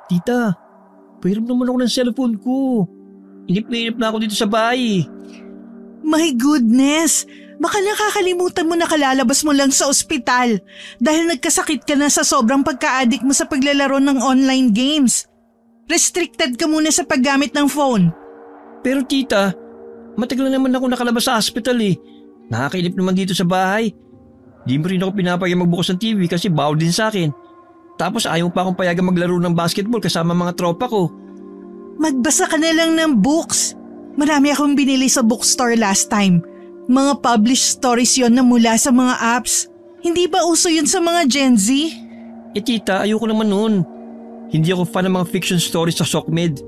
Tita, pahiram naman ako ng cellphone ko. Inip na ako dito sa bahay. My goodness! Baka nakakalimutan mo na kalalabas mo lang sa ospital dahil nagkasakit ka na sa sobrang pagka-addict mo sa paglalaro ng online games. Restricted ka muna sa paggamit ng phone. Pero tita, matagal na naman ako nakalabas sa hospital eh. Nakakainip naman dito sa bahay. Di mo rin ako pinapayag magbukas ng TV kasi bawal din sa akin. Tapos ayaw pa akong payagan maglaro ng basketball kasama mga tropa ko. Magbasa ka na lang ng books. Marami akong binili sa bookstore last time. Mga published stories yon na mula sa mga apps. Hindi ba uso yun sa mga Gen Z? Eh tita, ayoko naman noon. Hindi ako fan ng mga fiction stories sa SOCMED.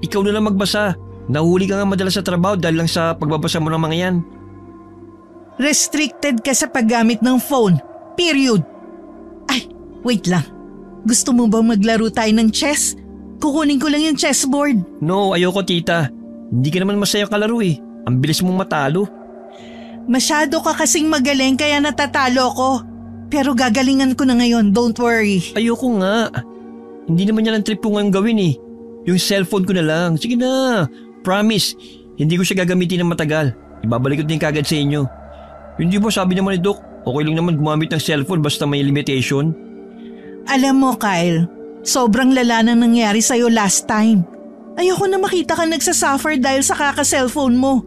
Ikaw na lang magbasa. Nahuli ka nga madalas sa trabaho dahil lang sa pagbabasa mo ng mga yan. Restricted ka sa paggamit ng phone. Period. Ay, wait lang. Gusto mo bang maglaro tayo ng chess? Kukunin ko lang yung chessboard. No, ayoko tita. Hindi ka naman masaya kalaro eh. Ang bilis mong matalo. Masyado ka kasing magaling kaya natatalo ko. Pero gagalingan ko na ngayon, don't worry. Ayoko nga. Hindi naman yan ang trip ko ngayon gawin eh. Yung cellphone ko na lang. Sige na. Promise, hindi ko siya gagamitin ng matagal. Ibabalik ko din kagad sa inyo. Hindi ba sabi naman ni Doc, okay lang naman gumamit ng cellphone basta may limitation? Alam mo Kyle, sobrang lala na nangyari sa'yo last time. Ayoko na makita ka nagsasuffer dahil sa kaka-cellphone mo.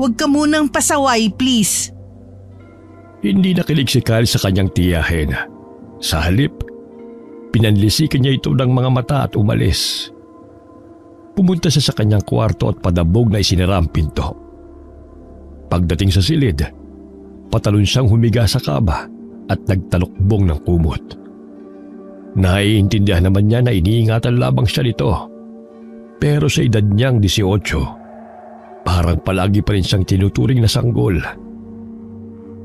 Huwag ka munang pasaway, please. Hindi nakilig si Kyle sa kanyang tiyahin. Sa halip, pinanlisikan niya ito ng mga mata at umalis. Pumunta siya sa kanyang kwarto at padabog na isinara ang pinto. Pagdating sa silid, patalon siyang humiga sa kaba at nagtalokbong ng kumot. Naiintindihan naman niya na iniingatan lamang siya nito. Pero sa edad niyang 18, parang palagi pa rin siyang tinuturing na sanggol.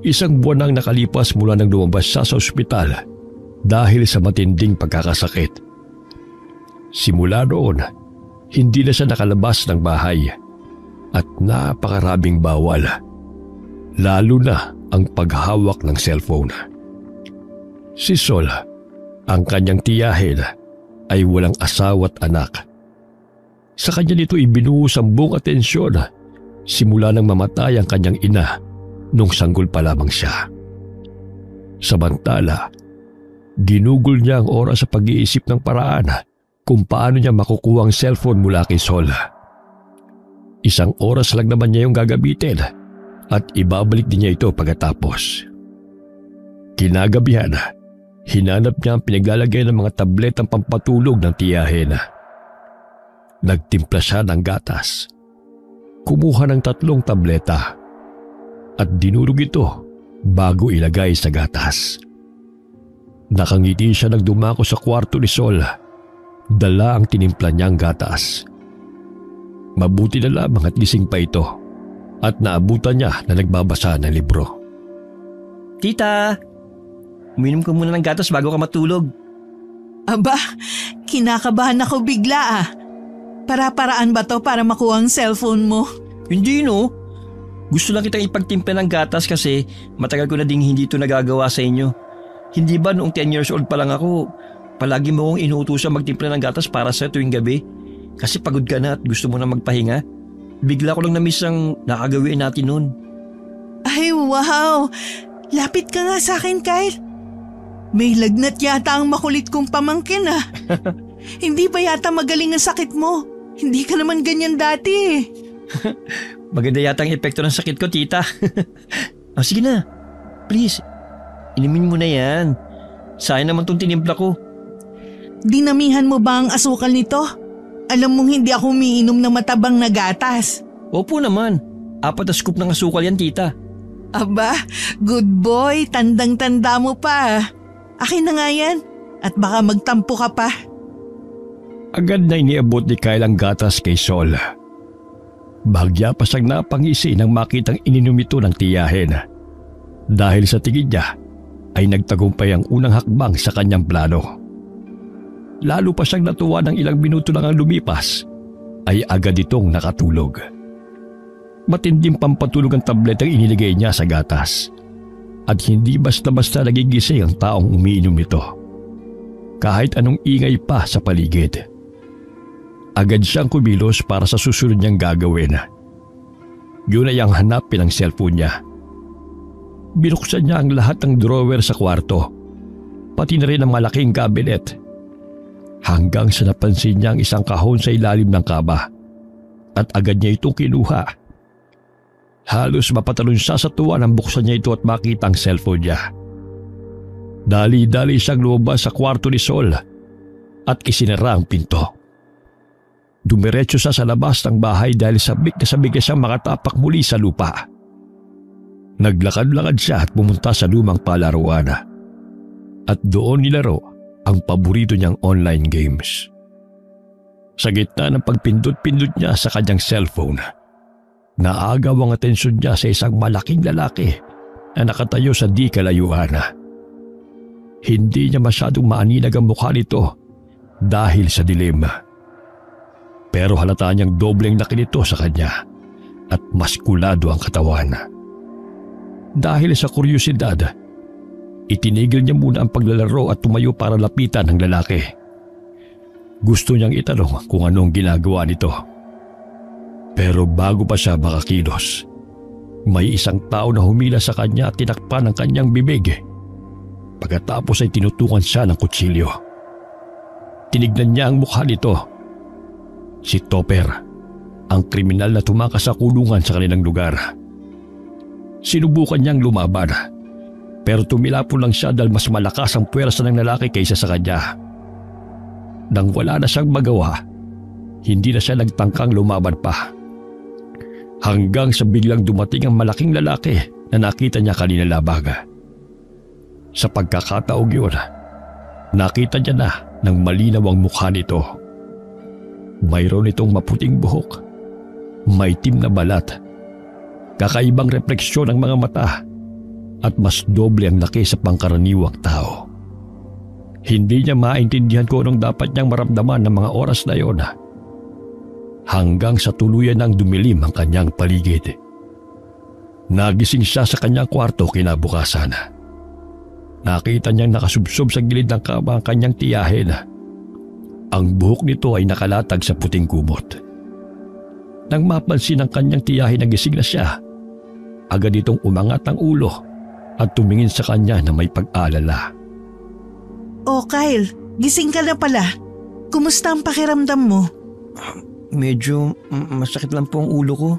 Isang buwan nang nakalipas mula nang lumabas siya sa ospital dahil sa matinding pagkakasakit. Simula noon, hindi na siya nakalabas ng bahay at napakaraming bawal, lalo na ang paghawak ng cellphone. Si Sol, ang kanyang tiyahin, ay walang asawa at anak. Sa kanya nito ibinuhos ang buong atensyon simula nang mamatay ang kanyang ina nung sanggol pa lamang siya. Samantala, ginugol niya ang oras sa pag-iisip ng paraan kung paano niya makukuha ang cellphone mula kay Sol. Isang oras lang naman niya yung gagamitin at ibabalik din niya ito pagkatapos. Kinagabihan, hinanap niya ang pinaglalagay ng mga tabletang pampatulog ng tiyahin. Nagtimpla siya ng gatas. Kumuha ng 3 tableta at dinurog ito bago ilagay sa gatas. Nakangiti siya nang dumako sa kwarto ni Sol. Dala ang tinimpla niyang gatas. Mabuti na lamang at gising pa ito at naabutan niya na nagbabasa ng libro. Tita, uminom ka muna ng gatas bago ka matulog. Aba, kinakabahan ako bigla ah. Para-paraan ba to para makuha ang cellphone mo? Hindi no. Gusto lang kitang ipagtimpla ng gatas kasi matagal ko na ding hindi ito nagagawa sa inyo. Hindi ba noong 10 years old pa lang ako, palagi mo akong inuutusan magtimpla ng gatas para sa tuwing gabi? Kasi pagod ka na at gusto mo na magpahinga. Bigla ko lang na-miss ang nakagawin natin noon. Ay wow! Lapit ka nga sa akin, Kyle. May lagnat yata ang makulit kong pamangkin ah. Hindi ba yata magaling ang sakit mo? Hindi ka naman ganyan dati eh. Maganda yata ang epekto ng sakit ko, tita. Sige na. Please, inumin mo na yan. Sayang naman tong tinimpla ko. Dinamihan mo ba ang asukal nito? Alam mong hindi ako umiinom ng matabang na gatas. Opo naman. 4 na scoop ng asukal yan, tita. Aba, good boy. Tandang-tanda mo pa. Akin na nga yan. At baka magtampo ka pa. Agad na iniabot ni Kyle ang gatas kay Sol. Bahagya pa siyang napangisi nang makitang ininom ito ng tiyahin. Dahil sa tingin niya ay nagtagumpay ang unang hakbang sa kanyang plano. Lalo pa siyang natuwa ng ilang minuto lang ang lumipas ay agad itong nakatulog. Matinding pampatulog ang tabletang iniligay niya sa gatas at hindi basta-basta nagigising ang taong umiinom nito. kahit anong ingay pa sa paligid. Agad siyang kumilos para sa susunod niyang gagawin. Yun ay ang hanapin ang cellphone niya. Binuksan niya ang lahat ng drawer sa kwarto, pati na rin ang malaking cabinet. Hanggang sa napansin niya ang isang kahon sa ilalim ng kama at agad niya itong kinuha. Halos mapatalon siya sa tuwa nang buksan niya ito at makita ang cellphone niya. Dali-dali siyang lumabas sa kwarto ni Sol at isinara ang pinto. Dumiretso siya sa labas ng bahay dahil sabik na siyang makatapak muli sa lupa. Naglakad-lakad siya at pumunta sa lumang palaruan at doon nilaro ang paborito niyang online games. Sa gitna ng pagpindot-pindot niya sa kanyang cellphone, naagaw ang atensyon niya sa isang malaking lalaki na nakatayo sa di kalayuan. Hindi niya masyadong maaninag ang mukha nito dahil sa dilim. Pero halata niyang dobleng laki nito sa kanya at maskulado ang katawan. Dahil sa kuryosidad, itinigil niya muna ang paglalaro at tumayo para lapitan ng lalaki. Gusto niyang itanong kung anong ginagawa nito. Pero bago pa siya makakilos, may isang tao na humila sa kanya at tinakpan ang kanyang bibig. Pagkatapos ay tinutukan siya ng kutsilyo. Tinignan niya ang mukha nito. Si Topper, ang kriminal na tumakas sa kulungan sa kanilang lugar. Sinubukan niyang lumaban, pero tumilapon lang siya dahil mas malakas ang puwersa ng lalaki kaysa sa kanya. Nang wala na siyang magawa, hindi na siya nagtangkang lumaban pa. Hanggang sa biglang dumating ang malaking lalaki na nakita niya kanina labag. Sa pagkakataong yun, nakita niya na ng malinaw ang mukha nito. Mayroon itong maputing buhok, maitim na balat, kakaibang refleksyon ng mga mata at mas doble ang laki sa pangkaraniwang tao. Hindi niya maintindihan kung anong dapat niyang maramdaman ng mga oras na yon. Hanggang sa tuluyan ng dumilim ang kanyang paligid. Nagising siya sa kanyang kwarto kinabukasan. Nakita niyang nakasubsob sa gilid ng kama ang kanyang tiyahin. Ang buhok nito ay nakalatag sa puting kumot. Nang mapansin ng kanyang tiyahin na gising na siya, agad itong umangat ang ulo at tumingin sa kanya na may pag-alala. Oh Kyle, gising ka na pala. Kumusta ang pakiramdam mo? Medyo masakit lang po ang ulo ko.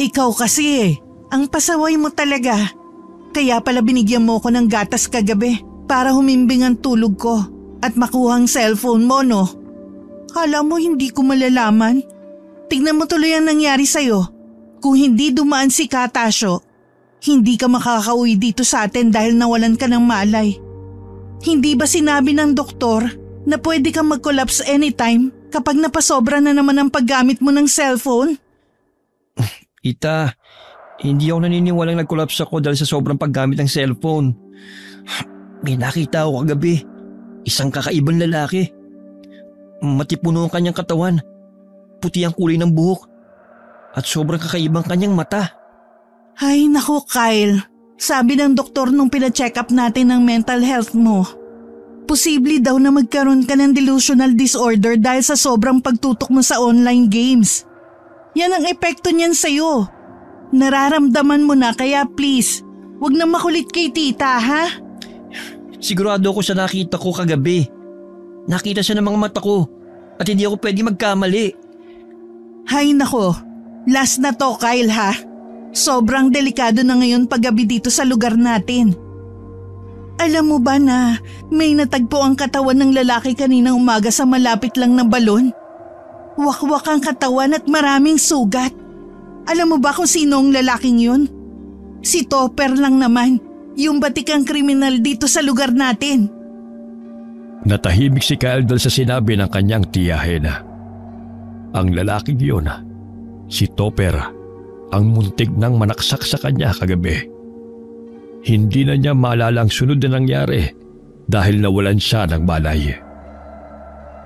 Ikaw kasi ang pasaway mo talaga. Kaya pala binigyan mo ko ng gatas kagabi para humimbing ang tulog ko at makuha ang cellphone mo, no? Kala mo hindi ko malalaman? Tignan mo tuloy ang nangyari sa'yo. Kung hindi dumaan si Katasyo, hindi ka makakauwi dito sa atin dahil nawalan ka ng malay. Hindi ba sinabi ng doktor na pwede kang mag-collapse anytime kapag napasobra na naman ang paggamit mo ng cellphone? Ita, hindi ako naniniwalang nag-collapse ako dahil sa sobrang paggamit ng cellphone. May nakita ako kagabi. Isang kakaibang lalaki. Matipuno ang kanyang katawan. Puti ang kulay ng buhok. At sobrang kakaibang kanyang mata. Ay naku Kyle, sabi ng doktor nung pina-check up natin ng mental health mo. Posible daw na magkaroon ka ng delusional disorder dahil sa sobrang pagtutok mo sa online games. Yan ang epekto niyan sa'yo. Nararamdaman mo na kaya please, wag na makulit kay tita ha? Sigurado ako sa nakita ko kagabi. Nakita siya ng mga mata ko at hindi ako pwede magkamali. Hay nako, last na to Kyle ha. Sobrang delikado na ngayon paggabi dito sa lugar natin. Alam mo ba na may natagpo ang katawan ng lalaki kaninang umaga sa malapit lang na balon? Wakwak ang katawan at maraming sugat. Alam mo ba kung sino ang lalaking yun? Si Topper lang naman, yung batikang kriminal dito sa lugar natin. Natahimik si Kyle dahil sa sinabi ng kanyang tiyahin. Ang lalaking yun, si Topper, ang muntik nang manaksak sa kanya kagabi. Hindi na niya maalala ang sunod na nangyari dahil nawalan siya ng malay.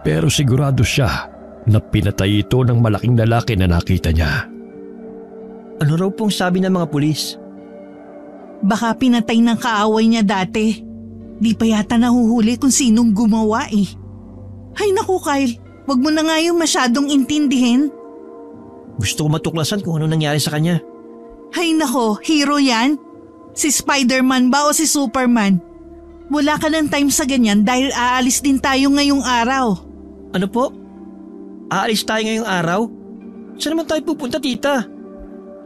Pero sigurado siya na pinatay ito ng malaking lalaki na nakita niya. Ano raw pong sabi ng mga pulis? Baka pinatay ng kaaway niya dati. Di pa yata nahuhuli kung sinong gumawa eh. Ay naku Kyle, wag mo na nga yung masyadong intindihin. Gusto ko matuklasan kung ano nangyari sa kanya. Ay nako, hero yan? Si Spider-Man ba o si Superman? Wala ka ng time sa ganyan dahil aalis din tayo ngayong araw. Ano po? Aalis tayo ngayong araw? Saan naman tayo pupunta, tita?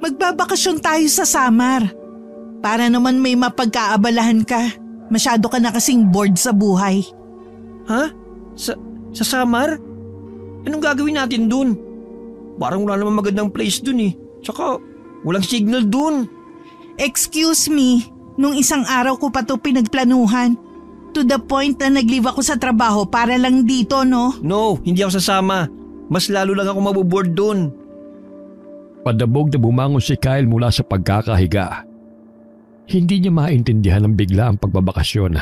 Magbabakasyon tayo sa Samar. Para naman may mapagkaabalahan ka. Masyado ka na kasing bored sa buhay. Ha? Sa Samar? Anong gagawin natin dun? Parang wala naman magandang place dun eh. Tsaka walang signal dun. Excuse me, nung isang araw ko pa to pinagplanuhan. To the point na nag-leave ako sa trabaho para lang dito, no? No, hindi ako sasama. Mas lalo lang ako maboboard dun. Padabog na bumangon si Kyle mula sa pagkakahiga. Hindi niya maintindihan ng bigla ang pagbabakasyon.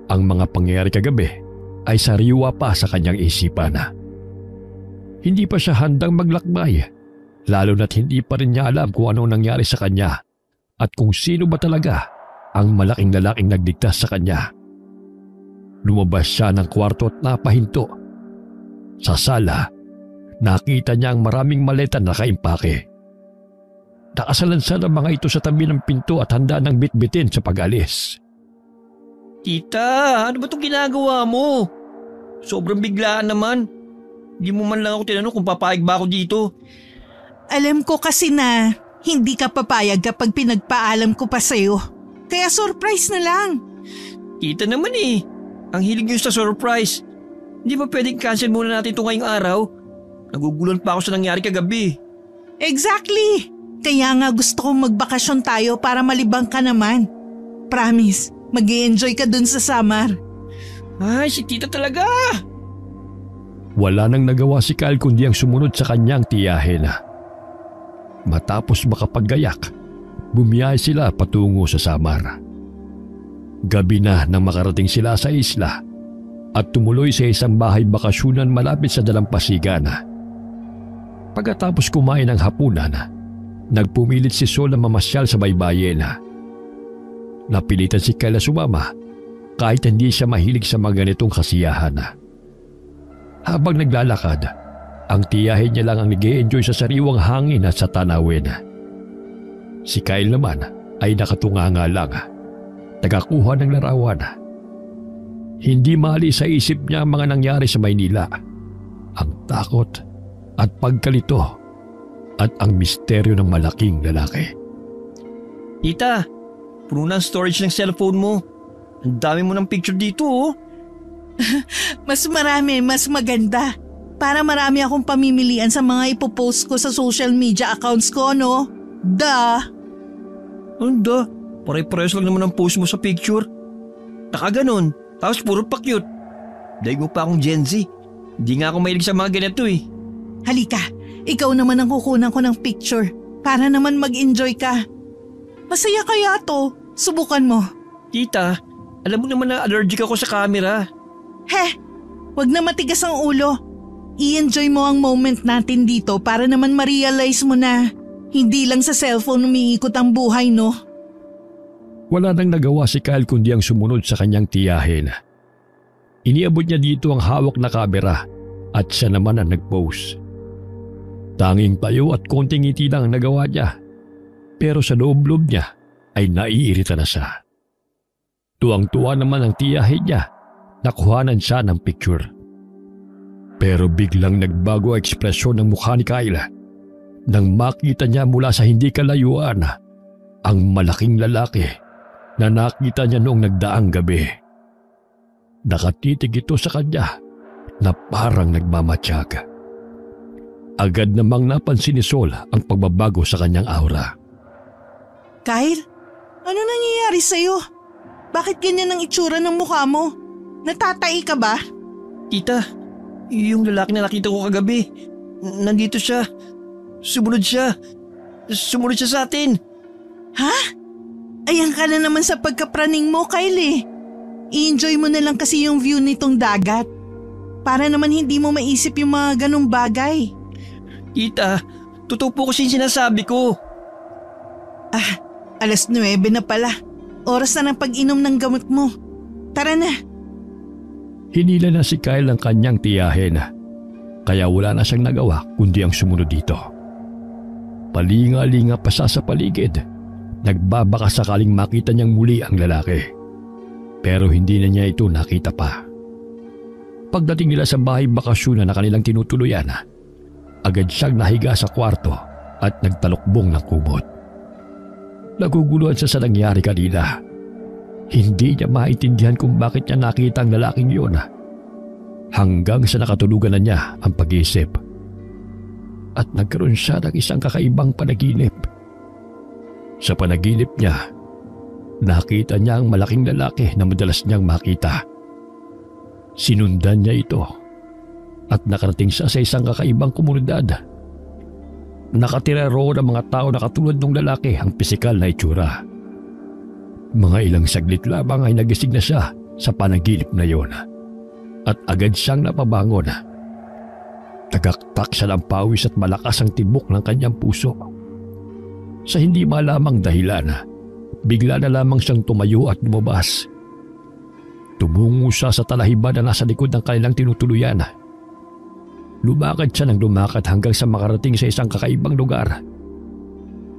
Ang mga pangyayari kagabi ay sariwa pa sa kanyang isipan. Hindi pa siya handang maglakbay, lalo na't hindi pa rin niya alam kung anong nangyari sa kanya at kung sino ba talaga ang malaking lalaking nagligtas sa kanya. Lumabas siya ng kwarto at napahinto. Sa sala, nakita niya ang maraming maleta na nakaimpake. Nakasalansan ang mga ito sa tabi ng pinto at handa ng bitbitin sa pag-alis. Tita, ano ba itong ginagawa mo? Sobrang biglaan naman. Hindi mo man lang ako tinanong kung papayag ba ako dito. Alam ko kasi na hindi ka papayag kapag pinagpaalam ko pa sa'yo. Kaya surprise na lang. Tita naman eh. Ang hilig niyo sa surprise. Hindi ba pwedeng cancel muna natin ito ngayong araw? Naguguluhan pa ako sa nangyari kagabi. Exactly! Kaya nga gusto kong magbakasyon tayo para malibang ka naman. Promise, mag-i-enjoy ka dun sa Samar. Ay, si tita talaga! Wala nang nagawa si Kyle kundi ang sumunod sa kanyang tiyahin. Matapos makapaggayak, bumiyahe sila patungo sa Samar. Gabi na nang makarating sila sa isla at tumuloy sa isang bahay bakasyonan malapit sa dalampasigan. Pagkatapos kumain ng hapunan, nagpumilit si Sol na mamasyal sa baybayin. Napilitan si Kyle na sumama kahit hindi siya mahilig sa mga ganitong kasiyahan. Habang naglalakad, ang tiyahin niya lang ang nag-i-enjoy sa sariwang hangin at sa tanawin. Si Kyle naman ay nakatunganga lang, tagakuha ng larawan. Hindi maalis sa isip niya ang mga nangyari sa Maynila, ang takot at pagkalito at ang misteryo ng malaking lalaki. Tita, puno na ang storage ng cellphone mo. Ang dami mo ng picture dito oh. Mas marami, mas maganda. Para marami akong pamimilian sa mga ipopost ko sa social media accounts ko, no? Duh! Anda, pare-parehas lang naman ang post mo sa picture. Nakaganon, tapos puro pa cute. Dahil mo pa akong Gen Z. Hindi nga ako mahilig sa mga ganito eh. Halika, ikaw naman ang kukunan ko ng picture para naman mag-enjoy ka. Masaya kaya to, subukan mo. Tita, alam mo naman na allergic ako sa camera. Heh, wag na matigas ang ulo. I-enjoy mo ang moment natin dito para naman ma-realize mo na hindi lang sa cellphone umiikot ang buhay, no? Wala nang nagawa si Kyle kundi ang sumunod sa kanyang tiyahin. Iniabot niya dito ang hawak na kamera at siya naman ang nag-pose. Tanging tayo at konting ngiti lang ang nagawa niya. Pero sa loob-loob niya ay naiirita na siya. Tuwang-tuwa naman ang tiyahin niya. Nakuhanan siya ng picture. Pero biglang nagbago ang ekspresyon ng mukha ni Kyle nang makita niya mula sa hindi kalayuan ang malaking lalaki na nakita niya noong nagdaang gabi. Nakatitig ito sa kanya na parang nagmamatsyag. Agad namang napansin ni Sol ang pagbabago sa kanyang aura. Kyle, ano nangyayari sa'yo? Bakit ganyan ang itsura ng mukha mo? Natatai ka ba? Tita, yung lalaki na nakita ko kagabi, nandito siya. Sumunod siya. Sumunod siya sa atin. Ha? Ayan ka na naman sa pagkapraning mo, Kyle eh. I-enjoy mo na lang kasi yung view nitong dagat. Para naman hindi mo maisip yung mga ganong bagay. Tita, totoo po kasi yung sinasabi ko. Ah, 9:00 na pala. Oras na ng pag-inom ng gamot mo. Tara na. Hinila na si Kyle ang kanyang tiyahin, kaya wala na siyang nagawa kundi ang sumunod dito. Palinga-linga pa siya sa paligid, nagbabaka sakaling makita niyang muli ang lalaki. Pero hindi na niya ito nakita pa. Pagdating nila sa bahay bakasyon na kanilang tinutuluyan, agad siyang nahiga sa kwarto at nagtalokbong ng kumot. Naguguluhan siya sa nangyari kanina. Hindi niya maintindihan kung bakit niya nakita ang lalaking yun. Hanggang sa nakatulugan na niya ang pag-iisip. At nagkaroon siya ng isang kakaibang panaginip. Sa panaginip niya, nakita niya ang malaking lalaki na madalas niyang makita. Sinundan niya ito at nakarating siya sa isang kakaibang komunidad. Nakatira roon ang mga tao na katulad ng lalaki ang pisikal na itsura. Mga ilang saglit lamang ay nagising na siya sa panaginip na yon at agad siyang napabangon. Tagaktak siya ng pawis at malakas ang tibok ng kanyang puso. Sa hindi malamang dahilan, bigla na lamang siyang tumayo at lumabas. Tumungo siya sa talahiban na nasa likod ng kanilang tinutuluyan. Lumakad siya ng lumakad hanggang sa makarating sa isang kakaibang lugar.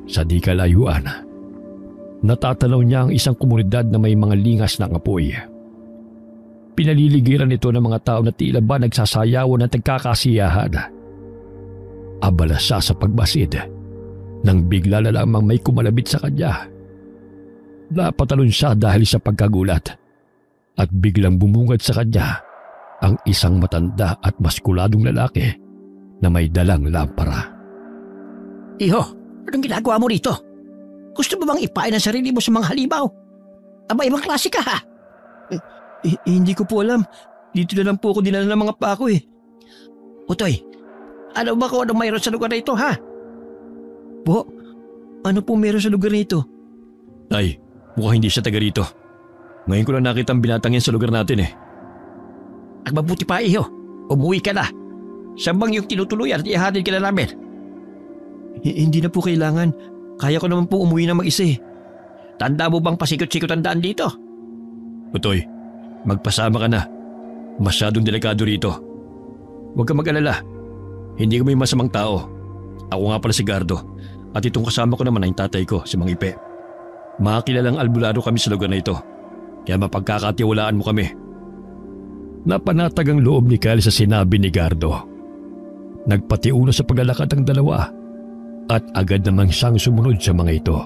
Sa di kalayuan, natatanaw niya ang isang komunidad na may mga lingas ng apoy. Pinaliligiran ito ng mga tao na tila ba nagsasayawan at nagkakasiyahan. Abala siya sa pagbasid nang bigla na lamang may kumalabit sa kanya. Napatalon siya dahil sa pagkagulat at biglang bumungad sa kanya ang isang matanda at maskuladong lalaki na may dalang lampara. Iho, anong ginagawa mo rito? Gusto mo bang ipain ang sarili mo sa mga halimaw? Aba, ibang klase ka ha? Hindi ko po alam. Dito na lang po ako dinala ng mga pako eh. Utoy, alam ba kung anong mayroon sa lugar na ito ha? Po, ano po meron sa lugar na ito? Ay, mukhang hindi siya taga rito. Ngayon ko lang nakita ang binatang yan sa lugar natin eh. Ang mabuti pa iho, umuwi ka na. Saan bang yung tinutuluyan at ihatid ka na namin? Hindi na po kailangan. Kaya ko naman po umuwi na mag-isa eh. Tanda mo bang pasikot-sikot ang daan dito? Utoy, magpasama ka na. Masyadong delikado rito. Huwag ka mag-alala. Hindi kami masamang tao. Ako nga pala si Gardo. At itong kasama ko naman ay tatay ko, si Mang Ipe. Makakilalang albularyo kami sa lugar na ito. Kaya mapagkakatiwalaan mo kami. Napanatag ang loob ni Kyle sa sinabi ni Gardo. Nagpatiuna sa paglalakad ang dalawa at agad namang siyang sumunod sa mga ito.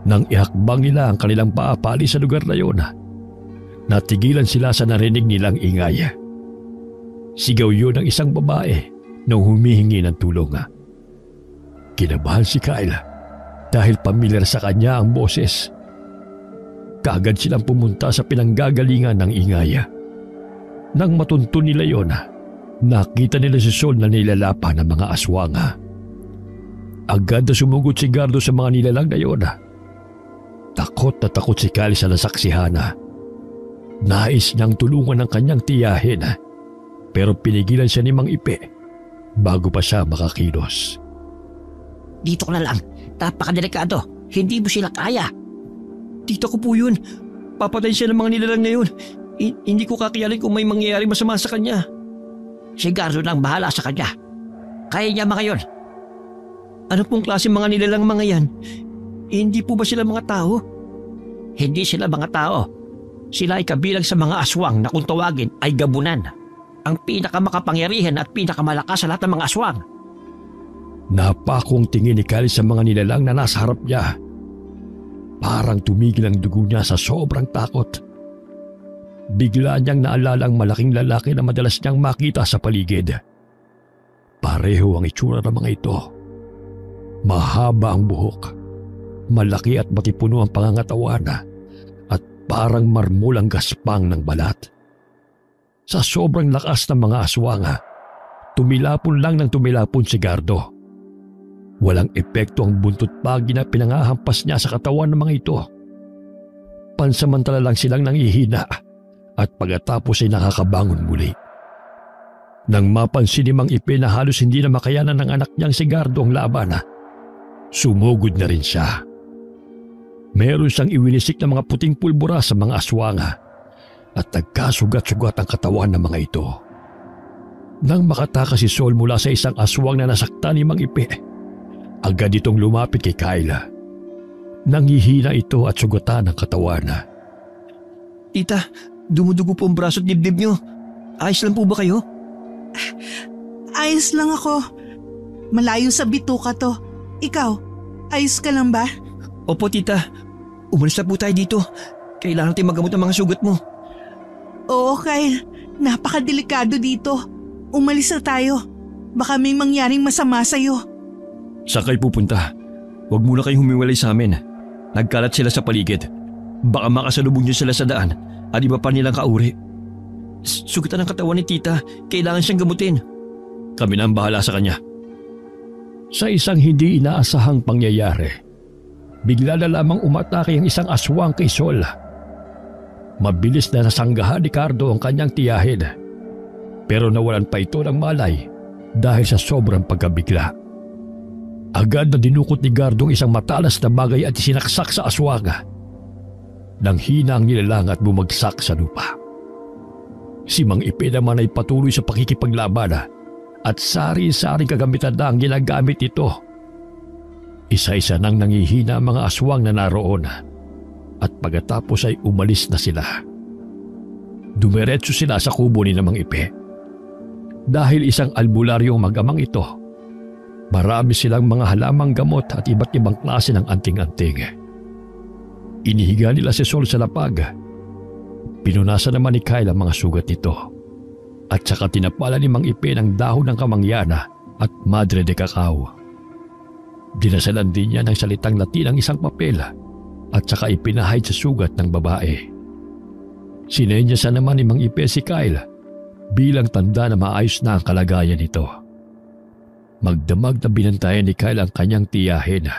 Nang ihakbang nila ang kanilang paapali sa lugar na yon, natigilan sila sa narinig nilang ingay. Sigaw yun ng isang babae na humihingi ng tulong. Kinabahan si Kyle dahil pamilyar sa kanya ang boses. Kaagad silang pumunta sa pinanggagalingan ng ingay. Nang matuntun nila yon, nakita nila si Sol na nilalapa ng mga aswang. Agad na sumugod si Gardo sa mga nilalang na yon. Takot na takot si Kyle sa nasaksihan. Nais niyang tulungan ng kanyang tiyahin, pero pinigilan siya ni Mang Ipe bago pa siya makakilos. Dito ka na lang. Napakadelikado. Hindi mo sila kaya. Tita ko po yun. Papatay siya ng mga nilalang na yun. Hindi ko kakayanin kung may mangyayari masama sa kanya. Si Gardo nang bahala sa kanya. Kaya niya mga yun. Ano pong klase mga nilalang mga yan? Hindi po ba sila mga tao? Hindi sila mga tao. Sila ay kabilang sa mga aswang na kung tawagin ay gabunan. Ang pinakamakapangyarihan at pinakamalakas sa lahat ng mga aswang. Napakong tingin ni Kyle sa mga nilalang na nasa harap niya. Parang tumigil ang dugo niya sa sobrang takot. Bigla niyang naalala ang malaking lalaki na madalas niyang makita sa paligid. Pareho ang itsura ng mga ito. Mahaba ang buhok, malaki at matipuno ang pangangatawan, at parang marmol ang gaspang ng balat. Sa sobrang lakas ng mga aswang, tumilapon lang ng tumilapon si Gardo. Walang epekto ang buntot pagi na pinangahampas niya sa katawan ng mga ito. Pansamantala lang silang nangihina at pagkatapos ay nakakabangon muli. Nang mapansin ni Mang Ipe na halos hindi na makayanan ng anak niyang si Gardo ang laban, sumugod na rin siya. Meron siyang iwinisik na mga puting pulbura sa mga aswang at nagkasugat-sugat ang katawan ng mga ito. Nang makatakas si Sol mula sa isang aswang na nasaktan ni Mang Ipe, agad itong lumapit kay Kyle. Nanghihina ito at sugatan ang katawan. Tita, dumudugo po ang braso at dibdib niyo. Ayos lang po ba kayo? Ayos lang ako. Malayo sa bituka to. Ikaw, ayos ka lang ba? Opo tita, umalis na po tayo dito. Kailangan natin magamot ang mga sugat mo. Oo, Kyle. Napakadelikado dito. Umalis na tayo. Baka may mangyaring masama sa'yo. Saan kayo pupunta? Huwag muna kayong humiwalay sa amin. Nagkalat sila sa paligid. Baka makasalubong niyo sila sa daan at iba pa nilang kauri. Sugatan ang katawan ni tita. Kailangan siyang gamutin. Kami na ang bahala sa kanya. Sa isang hindi inaasahang pangyayari, bigla na lamang umatake ang isang aswang kay Sol. Mabilis na nasanggahan ni Cardo ang kanyang tiyahin, pero nawalan pa ito ng malay dahil sa sobrang pagkabigla. Agad na dinukot ni Gardo ang isang matalas na bagay at isinaksak sa aswang. Nang hina ang nilalang at bumagsak sa lupa. Si Mang Ipe naman ay patuloy sa pakikipaglaban at sari-saring kagamitan na ang ginagamit ito. Isa-isa nang nangihina ang mga aswang na naroon at pagkatapos ay umalis na sila. Dumiretso sila sa kubo ni Mang Ipe. Dahil isang albularyong mag-amang ito, marami silang mga halamang gamot at iba't ibang klase ng anting-anting. Inihiga nila si Sol sa lapag. Pinunasan naman ni Kyle ang mga sugat nito. At saka tinapala ni Mang Ipe ng dahon ng kamangyana at madre de cacao. Dinasalan din niya ng salitang Latin ang isang papel at saka ipinahid sa sugat ng babae. Sinenyasan naman ni Mang Ipe si Kyle bilang tanda na maayos na ang kalagayan nito. Magdamag na binantayan ni Kyle ang kanyang tiyahin.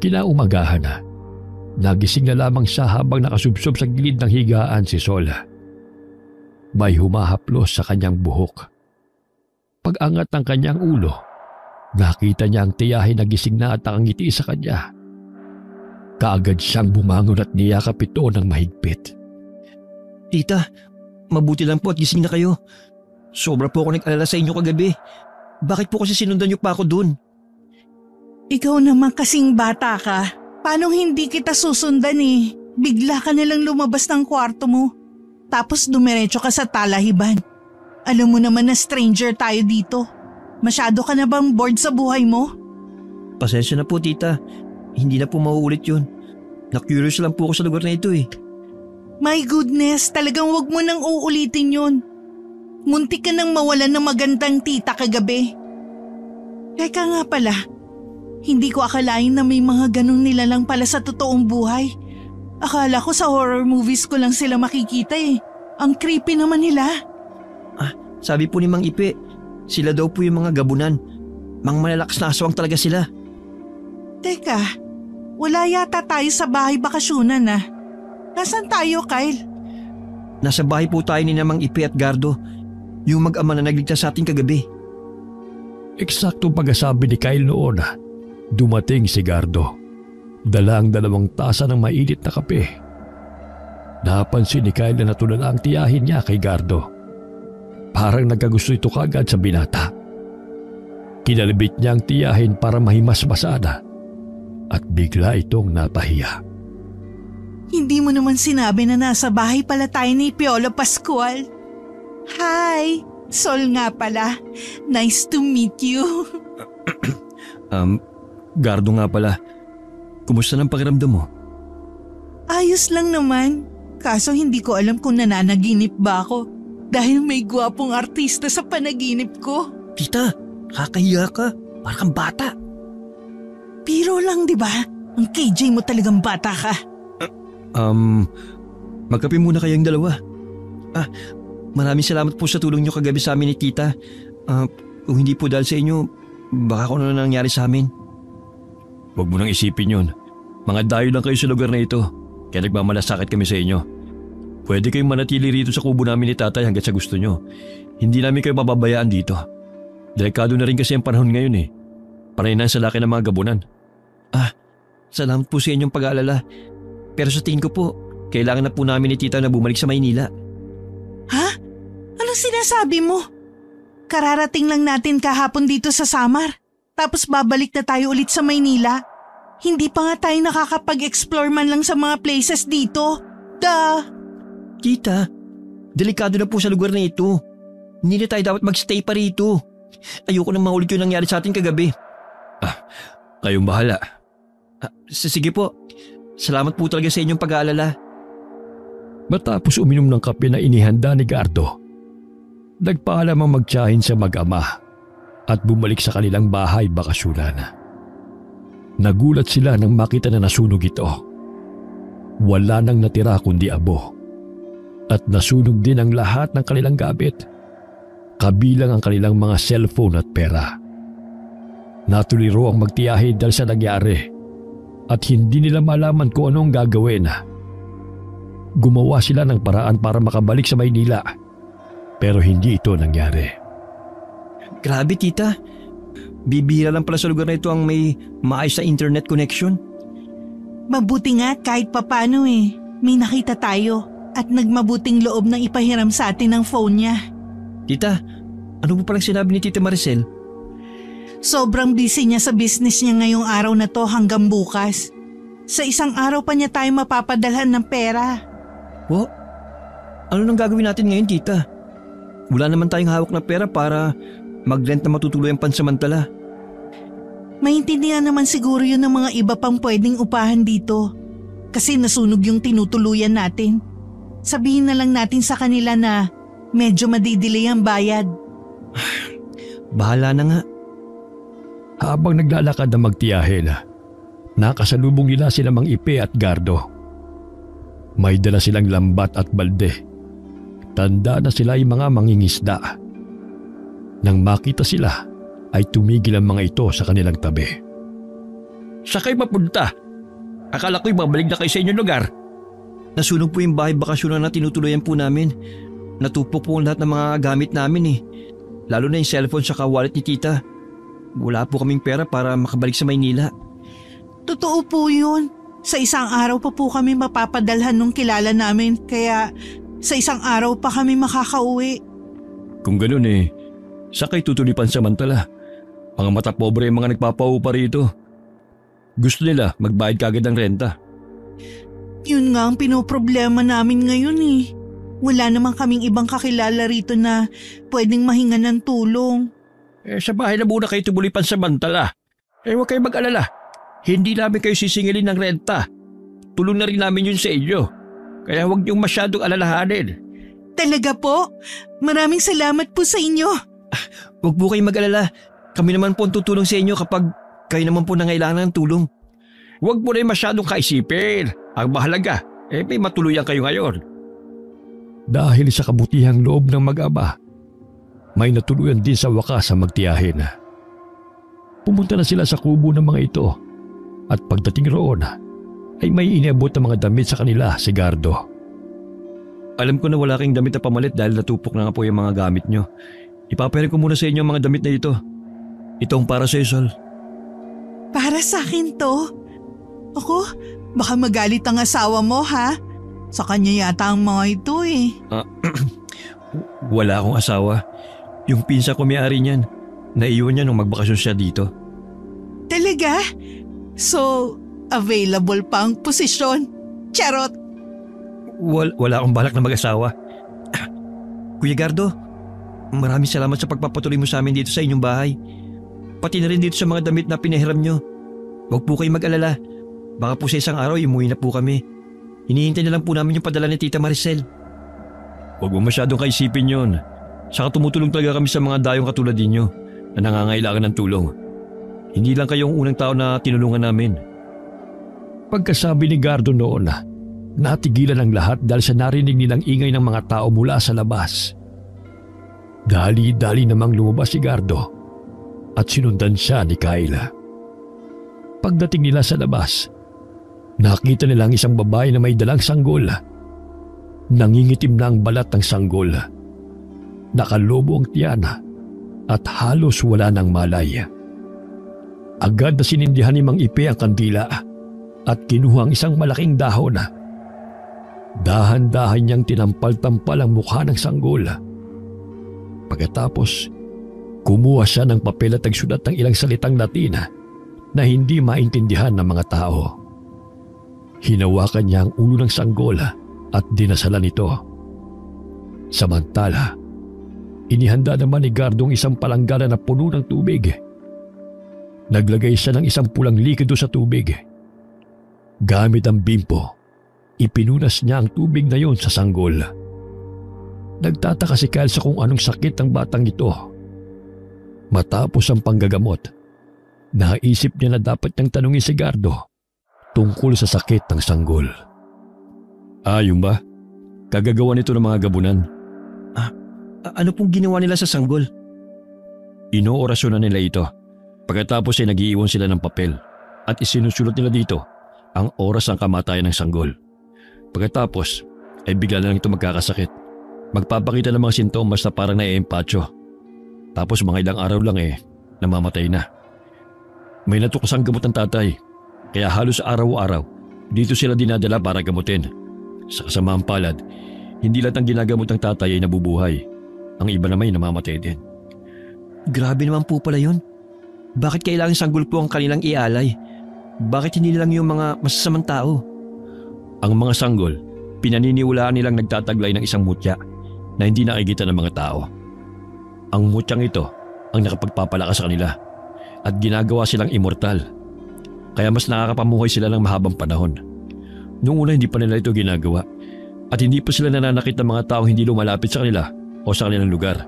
Kinaumagahan na, nagising na lamang siya habang nakasubsob sa gilid ng higaan si Sol. May humahaplos sa kanyang buhok. Pag-angat ng kanyang ulo, nakita niya ang tiyahin na gising na at nakangiti sa kanya. Kaagad siyang bumangon at niyakap ito ng mahigpit. Tita, mabuti lang po at gising na kayo. Sobra po ako nag-alala sa inyo kagabi. Bakit po kasi sinundan niyo pa ako dun? Ikaw naman kasing bata ka. Paano hindi kita susundan eh? Bigla ka nalang lumabas ng kwarto mo. Tapos dumiretso ka sa talahiban. Alam mo naman na stranger tayo dito. Masyado ka na bang bored sa buhay mo? Pasensya na po tita. Hindi na po mauulit yun. Na-curious lang po ako sa lugar na ito eh. My goodness, talagang wag mo nang uulitin yun. Muntik ka nang mawalan ng magandang tita kagabi. Teka nga pala, hindi ko akalain na may mga ganong nilalang pala sa totoong buhay. Akala ko sa horror movies ko lang sila makikita eh. Ang creepy naman nila. Sabi po ni Mang Ipe, sila daw po yung mga gabunan. Mang malalakas na aswang talaga sila. Teka, wala yata tayo sa bahay bakasyonan ah. Nasaan tayo, Kyle? Nasa bahay po tayo ni Mang Ipe at Gardo. Yung mag-ama na nagligtas sa atin kagabi. Eksaktong pagkasabi ni Kyle noon, dumating si Gardo. Dala ang 2 tasa ng mainit na kape. Napansin ni Kyle na natulala ang tiyahin niya kay Gardo. Parang nagkagusto ito kagad sa binata. Kinalabit niya ang tiyahin para mahimasmasada at bigla itong napahiya. Hindi mo naman sinabi na nasa bahay pala tayo ni Piolo Pascual. Hi! Sol nga pala. Nice to meet you. Gardo nga pala. Kumusta ng pakiramdam mo? Ayos lang naman. Kaso hindi ko alam kung nananaginip ba ako. Dahil may gwapong artista sa panaginip ko. Tita, kakahiya ka. Parang bata. Biro lang, di ba? Ang KJ mo talagang bata ka. Magkape muna kayong dalawa. Maraming salamat po sa tulong nyo kagabi sa amin ni tita. Kung hindi po dahil sa inyo, baka kung ano nangyari sa amin. Huwag mo nang isipin yun. Mga dayo lang kayo sa lugar na ito, kaya nagmamalasakit kami sa inyo. Pwede kayong manatili rito sa kubo namin ni tatay hanggat sa gusto nyo. Hindi namin kayo mababayaan dito. Delikado na rin kasi ang panahon ngayon eh. Panay na sa laki ng mga gabunan. Salamat po sa inyong pag-aalala. Pero sa tingin ko po, kailangan na po namin ni tita na bumalik sa Maynila. Ha? Anong sinasabi mo? Kararating lang natin kahapon dito sa Samar. Tapos babalik na tayo ulit sa Maynila. Hindi pa nga tayo nakakapag-explore man lang sa mga places dito. Tita, delikado na po sa lugar na ito. Hindi na tayo dapat magstay pa rito. Ayoko nang maulit yung nangyari sa atin kagabi. Kayong bahala. Sige po. Salamat po talaga sa inyong pag-aalala. Matapos uminom ng kape na inihanda ni Gardo, nagpaalam ang magtiyahin sa mag-ama at bumalik sa kanilang bahay bakasyonan. Nagulat sila nang makita na nasunog ito. Wala nang natira kundi abo. At nasunog din ang lahat ng kanilang gamit, kabilang ang kanilang mga cellphone at pera. Natuloy raw ang magtiyahe dahil sa nangyari at hindi nila malaman kung anong gagawin. Gumawa sila ng paraan para makabalik sa Maynila, pero hindi ito nangyari. Grabe tita, bibihira lang pala sa lugar na ito ang may maayos na internet connection. Mabuti nga kahit papano may nakita tayo at nagmabuting loob na ipahiram sa atin ng phone niya. Tita, ano po palang sinabi ni Tita Maricel? Sobrang busy niya sa business niya ngayong araw na to hanggang bukas. Sa isang araw pa niya tayo mapapadalhan ng pera. Ano nang gagawin natin ngayon, tita? Wala naman tayong hawak na pera para mag-rent na matutuluyang pansamantala. Maintindihan naman siguro yun ng mga iba pang pwedeng upahan dito. Kasi nasunog yung tinutuluyan natin. Sabihin na lang natin sa kanila na medyo madidelay ang bayad. Bahala na nga. Habang naglalakad na magtiyahe nakasalubong nila sila Mang Ipe at Gardo. May dala silang lambat at balde. Tanda na sila ay mga mangingisda. Nang makita sila, ay tumigil ang mga ito sa kanilang tabi. Saan kayo mapunta? Akala ko'y babalik na kayo sa inyong lugar. Nasunog po yung bahay bakasyonan na tinutuluyan po namin. Natupok po lahat ng mga gamit namin Lalo na yung cellphone sa wallet ni tita. Wala po kaming pera para makabalik sa Maynila. Totoo po yun. Sa isang araw pa po kami mapapadalhan nung kilala namin, kaya sa isang araw pa kami makakauwi. Kung ganun saan kayo tutulipan samantala? Mga mata pobre yung mga nagpapaupa rito. Gusto nila magbayad kagad ng renta. Yun nga ang pinoproblema namin ngayon Wala namang kaming ibang kakilala rito na pwedeng mahinga ng tulong. Sa bahay na muna kayo tumulipan samantala. Huwag kayo mag-alala. Hindi namin kayo sisingilin ng renta. Tulong na rin namin yun sa inyo. Kaya huwag niyong masyadong alalahanin. Talaga po? Maraming salamat po sa inyo. Huwag po kayong mag-alala. Kami naman po ang tutulong sa inyo kapag kayo naman po nangailangan ng tulong. Huwag mo rin masyadong kaisipin. Ang mahalaga, may matuluyan kayo ngayon. Dahil sa kabutihang loob ng mag-ama, may natuluyan din sa wakas sa magtiyahin. Pumunta na sila sa kubo ng mga ito at pagdating roon ay may iniabot ng mga damit sa kanila si Gardo. Alam ko na wala kayong damit na pamalit dahil natupok na nga po yung mga gamit nyo. Ipapahirin ko muna sa inyo ang mga damit na ito. Itong para sa Sol. Para sa akin to? Ako, baka magalit ang asawa mo ha? Sa kanya yata ang mga ito Wala akong asawa. Yung pinsa ko may-ari niyan. Naiwan niya nung magbakasyon siya dito. Talaga? So, available pa ang posisyon? Charot! Wala akong balak na mag-asawa. Kuya Gardo, maraming salamat sa pagpapatuloy mo sa amin dito sa inyong bahay. Pati na rin dito sa mga damit na pinahiram nyo. Huwag po kayong mag-alala. Baka po sa isang araw umuwi na po kami. Hinihintay na lang po namin yung padala ni Tita Maricel. Huwag mo masyadong kaisipin yun. Saka tumutulong talaga kami sa mga dayong katulad ninyo na nangangailangan ng tulong. Hindi lang kayong unang tao na tinulungan namin. Pagkasabi ni Gardo noon, natigilan ang lahat dahil sa narinig nilang ingay ng mga tao mula sa labas. Dali-dali namang lumabas si Gardo at sinundan siya ni Kayla. Pagdating nila sa labas, nakita nilang isang babae na may dalang sanggol. Nangingitim na ang balat ng sanggol. Nakalobo ang tiyan at halos wala ng malay. Agad na sinindihan ni Mang Ipe ang kandila at kinuha ang isang malaking dahon. Dahan-dahan niyang tinampal-tampal ang mukha ng sanggol. Pagkatapos, kumuha siya ng papel at nagsulat ng ilang salitang Latin na hindi maintindihan ng mga tao. Hinawakan niya ang ulo ng sanggol at dinasalan ito. Samantala, inihanda naman ni Gardo ang isang palanggana na puno ng tubig. Naglagay siya ng isang pulang likido sa tubig. Gamit ang bimpo, ipinunas niya ang tubig na yon sa sanggol. Nagtataka si Kyle sa kung anong sakit ng batang ito. Matapos ang panggagamot, naisip niya na dapat niyang tanungin si Gardo tungkol sa sakit ng sanggol. Yun ba? Kagagawa nito ng mga gabunan. Ano pong ginawa nila sa sanggol? Inoorasyonan nila ito. Pagkatapos ay nag-iiwan sila ng papel at isinusulot nila dito ang oras ng kamatayan ng sanggol. Pagkatapos ay bigla na lang ito magkakasakit. Magpapakita ng mga sintomas na parang naiempatyo. Tapos mga ilang araw lang namamatay na. May natukasang gamot ng tatay, kaya halos araw-araw dito sila dinadala para gamutin. Sa kasamaang palad, hindi lahat ng ginagamot ng tatay ay nabubuhay. Ang iba naman ay namamatay din. Grabe naman po pala yun. Bakit kailangang sanggol po ang kanilang ialay? Bakit hindi lang yung mga masasamang tao? Ang mga sanggol, pinaniniwalaan nilang nagtataglay ng isang mutya na hindi nakikita ng mga tao. Ang mutyang ito ang nakapagpapalakas sa kanila at ginagawa silang immortal. Kaya mas nakakapamuhay sila ng mahabang panahon. Noong una hindi pa nila ito ginagawa at hindi pa sila nananakit ng mga taong hindi lumalapit sa kanila o sa kanilang lugar.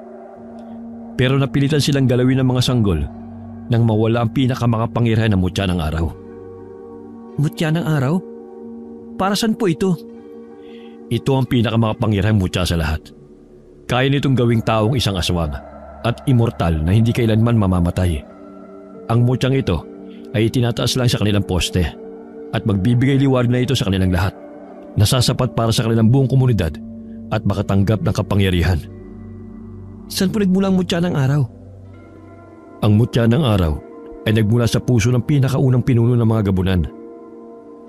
Pero napilitan silang galawin ng mga sanggol nang mawala ang pinakamakapangyarihan ng mutya ng araw. Mutya ng araw? Para saan po ito? Ito ang pinakamakapangyarihang mutya sa lahat. Kaya nitong gawing taong isang aswang at immortal na hindi kailanman mamamatay. Ang mutyang ito ay itinataas lang sa kanilang poste at magbibigay liwanag na ito sa kanilang lahat, nasasapat para sa kanilang buong komunidad at makatanggap ng kapangyarihan. Saan po nagmula ang mutya ng araw? Ang mutya ng araw ay nagmula sa puso ng pinakaunang pinuno ng mga gabunan.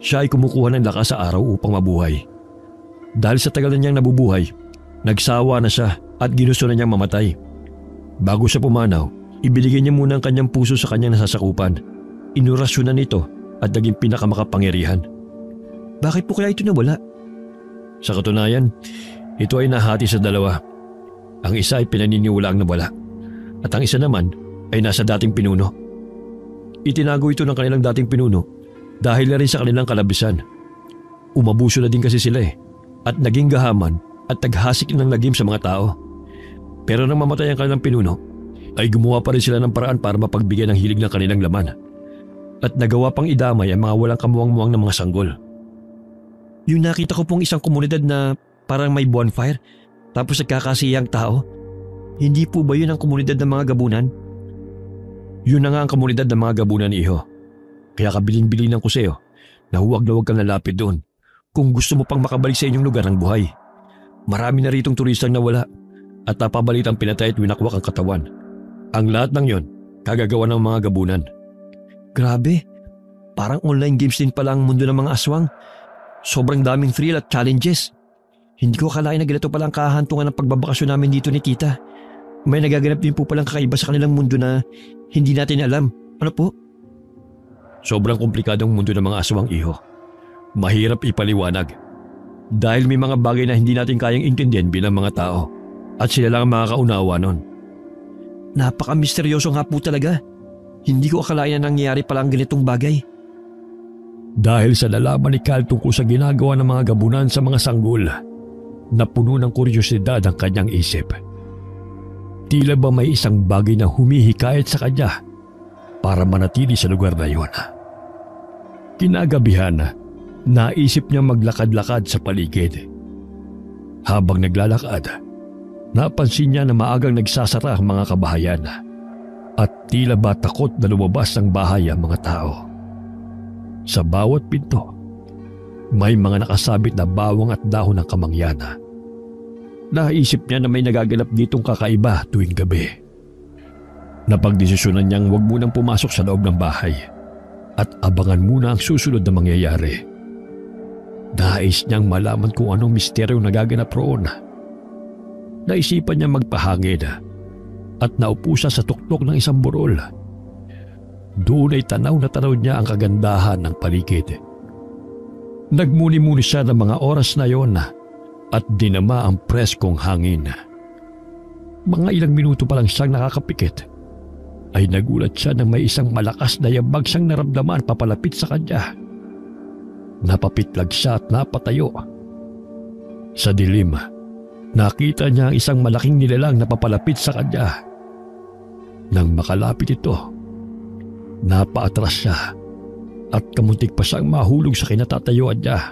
Siya ay kumukuha ng lakas sa araw upang mabuhay. Dahil sa tagal na niyang nabubuhay, nagsawa na siya at ginusto na niyang mamatay. Bago siya pumanaw, ibinigay niya muna ang kanyang puso sa kanyang nasasakupan. Inurasyonan nito at naging pinakamakapangyarihan. Bakit po kaya ito nawala? Sa katunayan, ito ay nahati sa dalawa. Ang isa ay pinaniniwalaang nawala at ang isa naman ay nasa dating pinuno. Itinago ito ng kanilang dating pinuno dahil na rin sa kanilang kalabisan. Umabuso na din kasi sila at naging gahaman at naghasik ng lagim sa mga tao. Pero nang mamatay ang kanilang pinuno, ay gumawa pa rin sila ng paraan para mapagbigay ng hilig ng kanilang laman. At nagawa pang idamay ang mga walang kamuwang-muwang ng mga sanggol. Yung nakita ko pong isang komunidad na parang may bonfire tapos nagkakasiyang tao. Hindi po ba yun ang komunidad ng mga gabunan? Yun na nga ang komunidad ng mga gabunan, iho. Kaya kabilin-bilinan ko sa'yo na huwag kang lalapit doon kung gusto mo pang makabalik sa inyong lugar ng buhay. Marami na ritong turistang nawala at napabalitang pinatay at winakwak ang katawan. Ang lahat ng yon, kagagawa ng mga gabunan. Grabe, parang online games din pala ang mundo ng mga aswang. Sobrang daming thrill at challenges. Hindi ko akalain na ganito palang kahantungan ng pagbabakasyon namin dito ni tita. May nagaganap din po palang kakaiba sa kanilang mundo na hindi natin alam. Ano po? Sobrang komplikadong mundo ng mga aswang, iho. Mahirap ipaliwanag. Dahil may mga bagay na hindi natin kayang intindihan bilang mga tao. At sila lang ang makakaunawa nun. Napaka-misteryoso nga po talaga. Hindi ko akalain na nangyayari palang ganitong bagay. Dahil sa nalaman ni Cal tungkol sa ginagawa ng mga gabunan sa mga sanggol, napuno ng kuryosidad ang kanyang isip. Tila ba may isang bagay na humihikayat sa kanya para manatili sa lugar na yun. Kinagabihan, naisip niya maglakad-lakad sa paligid. Habang naglalakad, napansin niya na maagang nagsasara ang mga kabahayan at tila ba takot na lumabas ng bahay ang mga tao. Sa bawat pinto, may mga nakasabit na bawang at dahon ng kamangyana. Naisip niya na may nagaganap ditong kakaiba tuwing gabi. Napagdesisyonan niyang huwag munang pumasok sa loob ng bahay at abangan muna ang susunod na mangyayari. Nais niyang malaman kung anong misteryo nagaganap roon. Naisipan niya magpahangin at naupo siya sa tuktok ng isang burol. Doon ay tanaw na tanaw niya ang kagandahan ng paligid. Nagmuni-muni siya ng mga oras na yon at dinama ang preskong hangin. Mga ilang minuto pa lang siyang nakakapikit ay nagulat siya nang may isang malakas na yabag siyang naramdaman papalapit sa kanya. Napapitlag siya at napatayo. Sa dilim, nakita niya ang isang malaking nilalang na papalapit sa kanya. Nang makalapit ito, napaatras siya at kamuntik pa siyang mahulog sa kinatatayuan niya.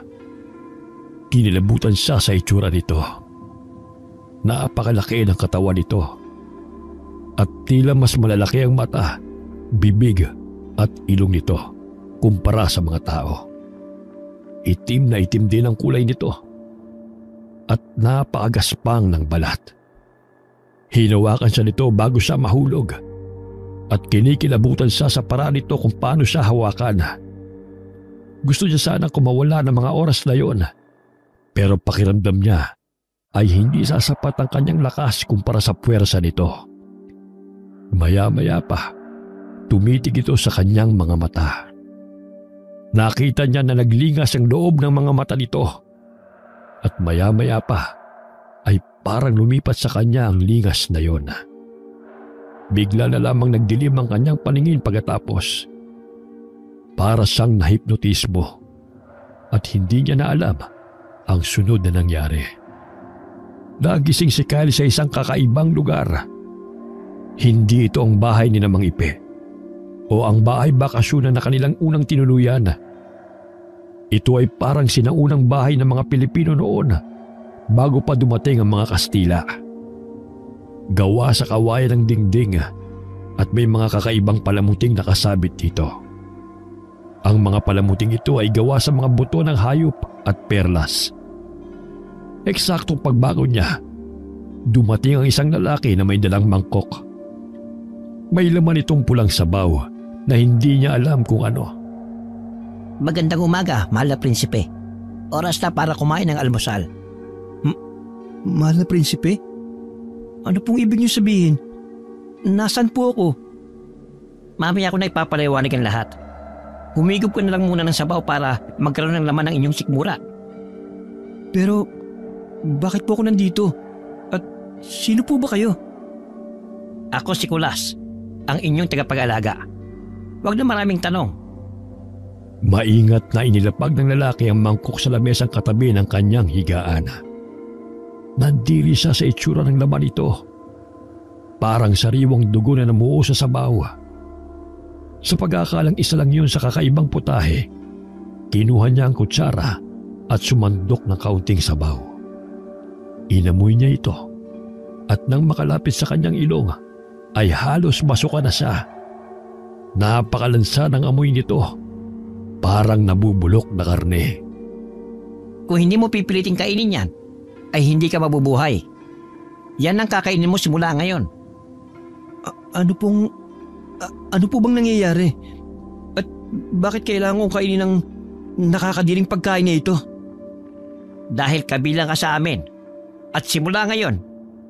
Kinilabutan siya sa itsura nito. Napakalaki ng katawan nito at tila mas malalaki ang mata, bibig at ilong nito kumpara sa mga tao. Itim na itim din ang kulay nito at napakagaspang ng balat. Hinawakan siya nito bago siya mahulog at kinikilabutan siya sa paraan nito kung paano siya hawakan. Gusto niya sanang kumawala ng mga oras na yon, pero pakiramdam niya ay hindi sasapat ang kanyang lakas kumpara sa puwersa nito. Maya-maya pa, tumitig ito sa kanyang mga mata. Nakita niya na naglingas ang loob ng mga mata nito at maya-maya pa ay parang lumipat sa kanya ang lingas na yon. Bigla na lamang nagdilim ang kanyang paningin pagkatapos. Para siyang nahipnotismo at hindi niya na alam ang sunod na nangyari. Nagising si Kyle sa isang kakaibang lugar. Hindi ito ang bahay ni Mang Ipe o ang bahay bakasyonan na kanilang unang tinuluyan. Ito ay parang sinaunang bahay ng mga Pilipino noon bago pa dumating ang mga Kastila. Gawa sa kawayan ng dingding at may mga kakaibang palamuting nakasabit dito. Ang mga palamuting ito ay gawa sa mga buto ng hayop at perlas. Eksaktong pagbago niya, dumating ang isang lalaki na may dalang mangkok. May laman itong pulang sabaw na hindi niya alam kung ano. Magandang umaga, mahal na prinsipe. Oras na para kumain ng almusal. Mahal na prinsipe? Ano pong ibig niyo sabihin? Nasaan po ako? Mamaya ko na ipapaliwanag ang lahat. Humigop ko na lang muna ng sabaw para magkaroon ng laman ng inyong sikmura. Pero bakit po ako nandito? At sino po ba kayo? Ako si Kulas, ang inyong tagapag-alaga. Huwag na maraming tanong. Maingat na inilapag ng lalaki ang mangkok sa lamesang katabi ng kanyang higaan. Nandiri siya sa itsura ng laman ito. Parang sariwang dugo na namuo sa sabaw. Sa pag-aakalang isa lang yun sa kakaibang putahe, kinuha niya ang kutsara at sumandok ng kaunting sabaw. Inamoy niya ito at nang makalapit sa kanyang ilong ay halos masuka na siya. Napakalansa ng amoy nito, parang nabubulok na karne. Kung hindi mo pipiliting kainin yan, ay hindi ka mabubuhay. Yan ang kakainin mo simula ngayon. Ano po bang nangyayari? At bakit kailangan kong kainin ng nakakadiring pagkain na ito? Dahil kabilang ka sa amin. At simula ngayon,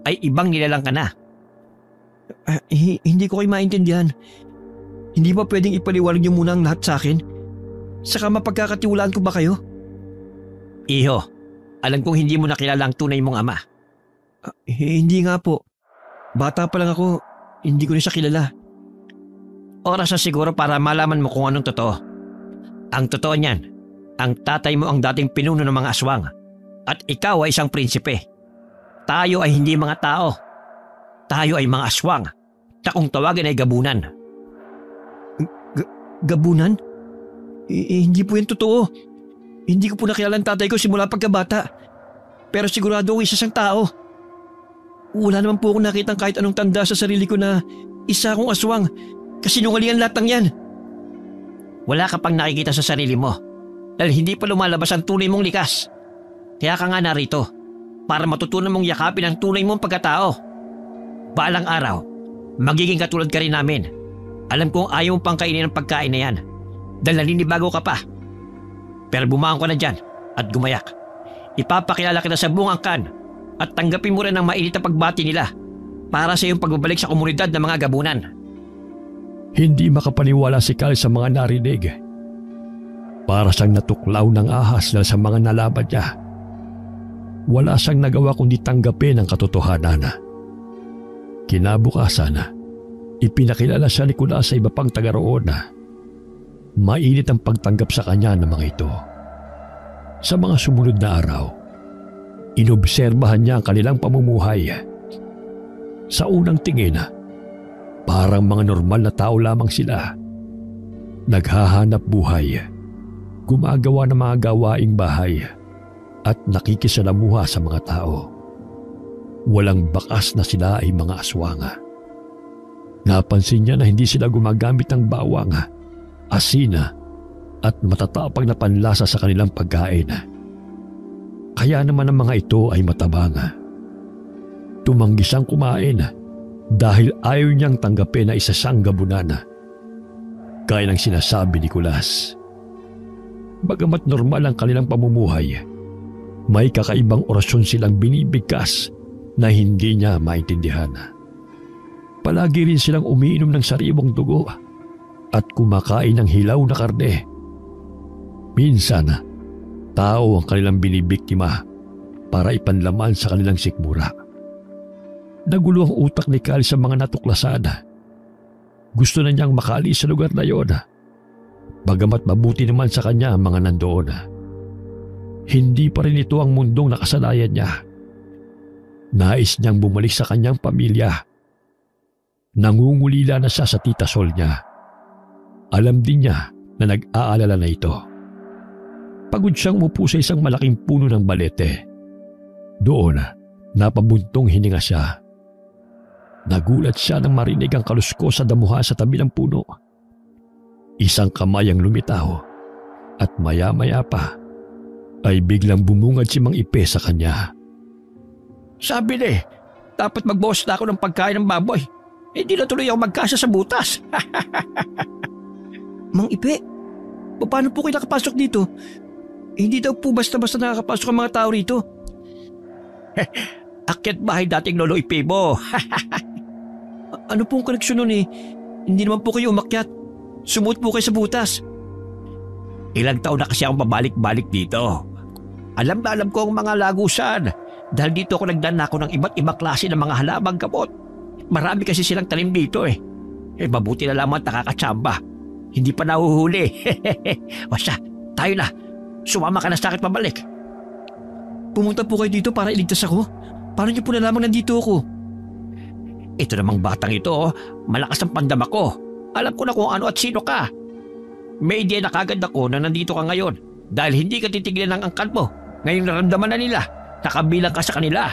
ay ibang nilalang ka na. Hindi ko kayo maintindihan. Hindi ba pwedeng ipaliwanag niyo muna ang lahat sa akin? Saka mapagkakatiwalaan ko ba kayo? Iho, alam kong hindi mo nakilala ang tunay mong ama. Hindi nga po. Bata pa lang ako, hindi ko na siya kilala. Oras na siguro para malaman mo kung anong totoo. Ang totoo niyan, ang tatay mo ang dating pinuno ng mga aswang at ikaw ay isang prinsipe. Tayo ay hindi mga tao. Tayo ay mga aswang na kung tawagin ay gabunan. Gabunan? Hindi po yan totoo. Hindi ko po nakilala ang tatay ko simula pagkabata. Pero sigurado ako isa siyang tao. Wala naman po akong nakitang kahit anong tanda sa sarili ko na isa akong aswang. Kasinungalingan lahat ng yan. Wala ka pang nakikita sa sarili mo dahil hindi pa lumalabas ang tunay mong likas. Kaya ka nga narito para matutunan mong yakapin ang tunay mong pagkatao. Balang araw, magiging katulad ka rin namin. Alam kong ayaw mong pang kainin ang pagkain na yan dahil naninibago ka pa. Pero bumangon ka na dyan at gumayak. Ipapakilala kita sa buong angkan at tanggapin mo rin ang mainit na pagbati nila para sa iyong pagbabalik sa komunidad ng mga gabunan. Hindi makapaniwala si Kyle sa mga narinig. Para siyang natuklaw ng ahas dahil sa mga nalaban niya. Wala siyang nagawa kundi tanggapin ang katotohanan. Kinabukasan, ipinakilala siya ni Nicolas sa iba pang taga roon. Mainit ang pagtanggap sa kanya ng mga ito. Sa mga sumunod na araw, inobserbahan niya ang kanilang pamumuhay. Sa unang tingin, parang mga normal na tao lamang sila. Naghahanap buhay, gumagawa ng mga gawaing bahay at nakikisalamuha sa mga tao. Walang bakas na sila ay mga aswang. Napansin niya na hindi sila gumagamit ng bawang, asina at matatapang na panlasa sa kanilang pagkain. Kaya naman ang mga ito ay matabang. Tumanggi siyang kumain dahil ayaw niyang tanggapin na isa siyang gabunan. Kaya ng sinasabi ni Nicolas. Bagamat normal ang kanilang pamumuhay, may kakaibang orasyon silang binibigkas na hindi niya maintindihan. Palagi rin silang umiinom ng sariwang dugo at kumakain ng hilaw na karne. Minsan, tao ang kanilang binibiktima para ipanlaman sa kanilang sikmura. Nagulo ang utak ni Kyle sa mga natuklasan. Gusto na niyang makaalis sa lugar na yon. Bagamat mabuti naman sa kanya ang mga nandoon. Hindi pa rin ito ang mundong nakasanayan niya. Nais niyang bumalik sa kanyang pamilya. Nangungulila na siya sa tita Sol niya. Alam din niya na nag-aalala na ito. Pagod siyang umupo sa isang malaking puno ng balete. Doon, napabuntong hininga siya. Nagulat siya nang marinig ang kaluskos sa damuhan sa tabi ng puno. Isang kamay ang lumitaw at maya-maya pa ay biglang bumungad si Mang Ipe sa kanya. Sabi na dapat magbawas na ako ng pagkain ng baboy. Hindi na tuloy ako magkasya sa butas. Mang Ipe, paano po kayo nakapasok dito? Hindi daw po basta-basta nakakapasok ang mga tao rito. Akyat bahay dating lolo Ipe mo. Ano pong koneksyon nun eh? Hindi naman po kayo umakyat. Sumuot po kayo sa butas. Ilang taon na kasi akong pabalik-balik dito. Alam na alam ko ang mga lagusan dahil dito ako nagdanako ng iba't ibang klase ng mga halamang gamot. Marami kasi silang tanim dito eh. Mabuti na lamang nakakatsamba. Hindi pa nahuhuli. Basta, tayo na. Sumama ka na sa akin pabalik. Pumunta po kayo dito para iligtas ako? Paano niyo po nalamang nandito ako? Ito namang batang ito, malakas ang pandama ko. Alam ko na kung ano at sino ka. May idea na kagad ako na nandito ka ngayon dahil hindi ka titigilan ng angkan mo. Ngayong naramdaman na nila, nakabilang ka sa kanila.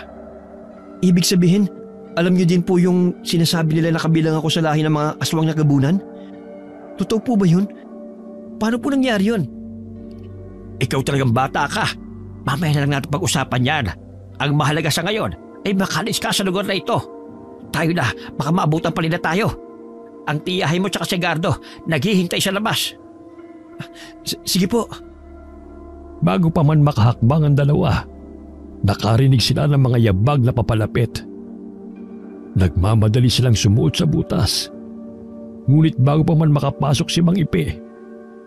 Ibig sabihin, alam niyo din po yung sinasabi nila na kabilang ako sa lahi ng mga aswang na gabunan? Totoo po ba yun? Paano po nangyari yun? Ikaw talagang bata ka. Mamaya na lang natin pag-usapan yan. Ang mahalaga sa ngayon ay makalis ka sa lugar na ito. Tayo na, baka maabutan pa nila tayo. Ang tiyahin mo tsaka si Gardo, naghihintay sa labas. Sige po. Bago pa man makahakbang ang dalawa, nakarinig sila ng mga yabag na papalapit. Nagmamadali silang sumuot sa butas. Ngunit bago pa man makapasok si Mang Ipe,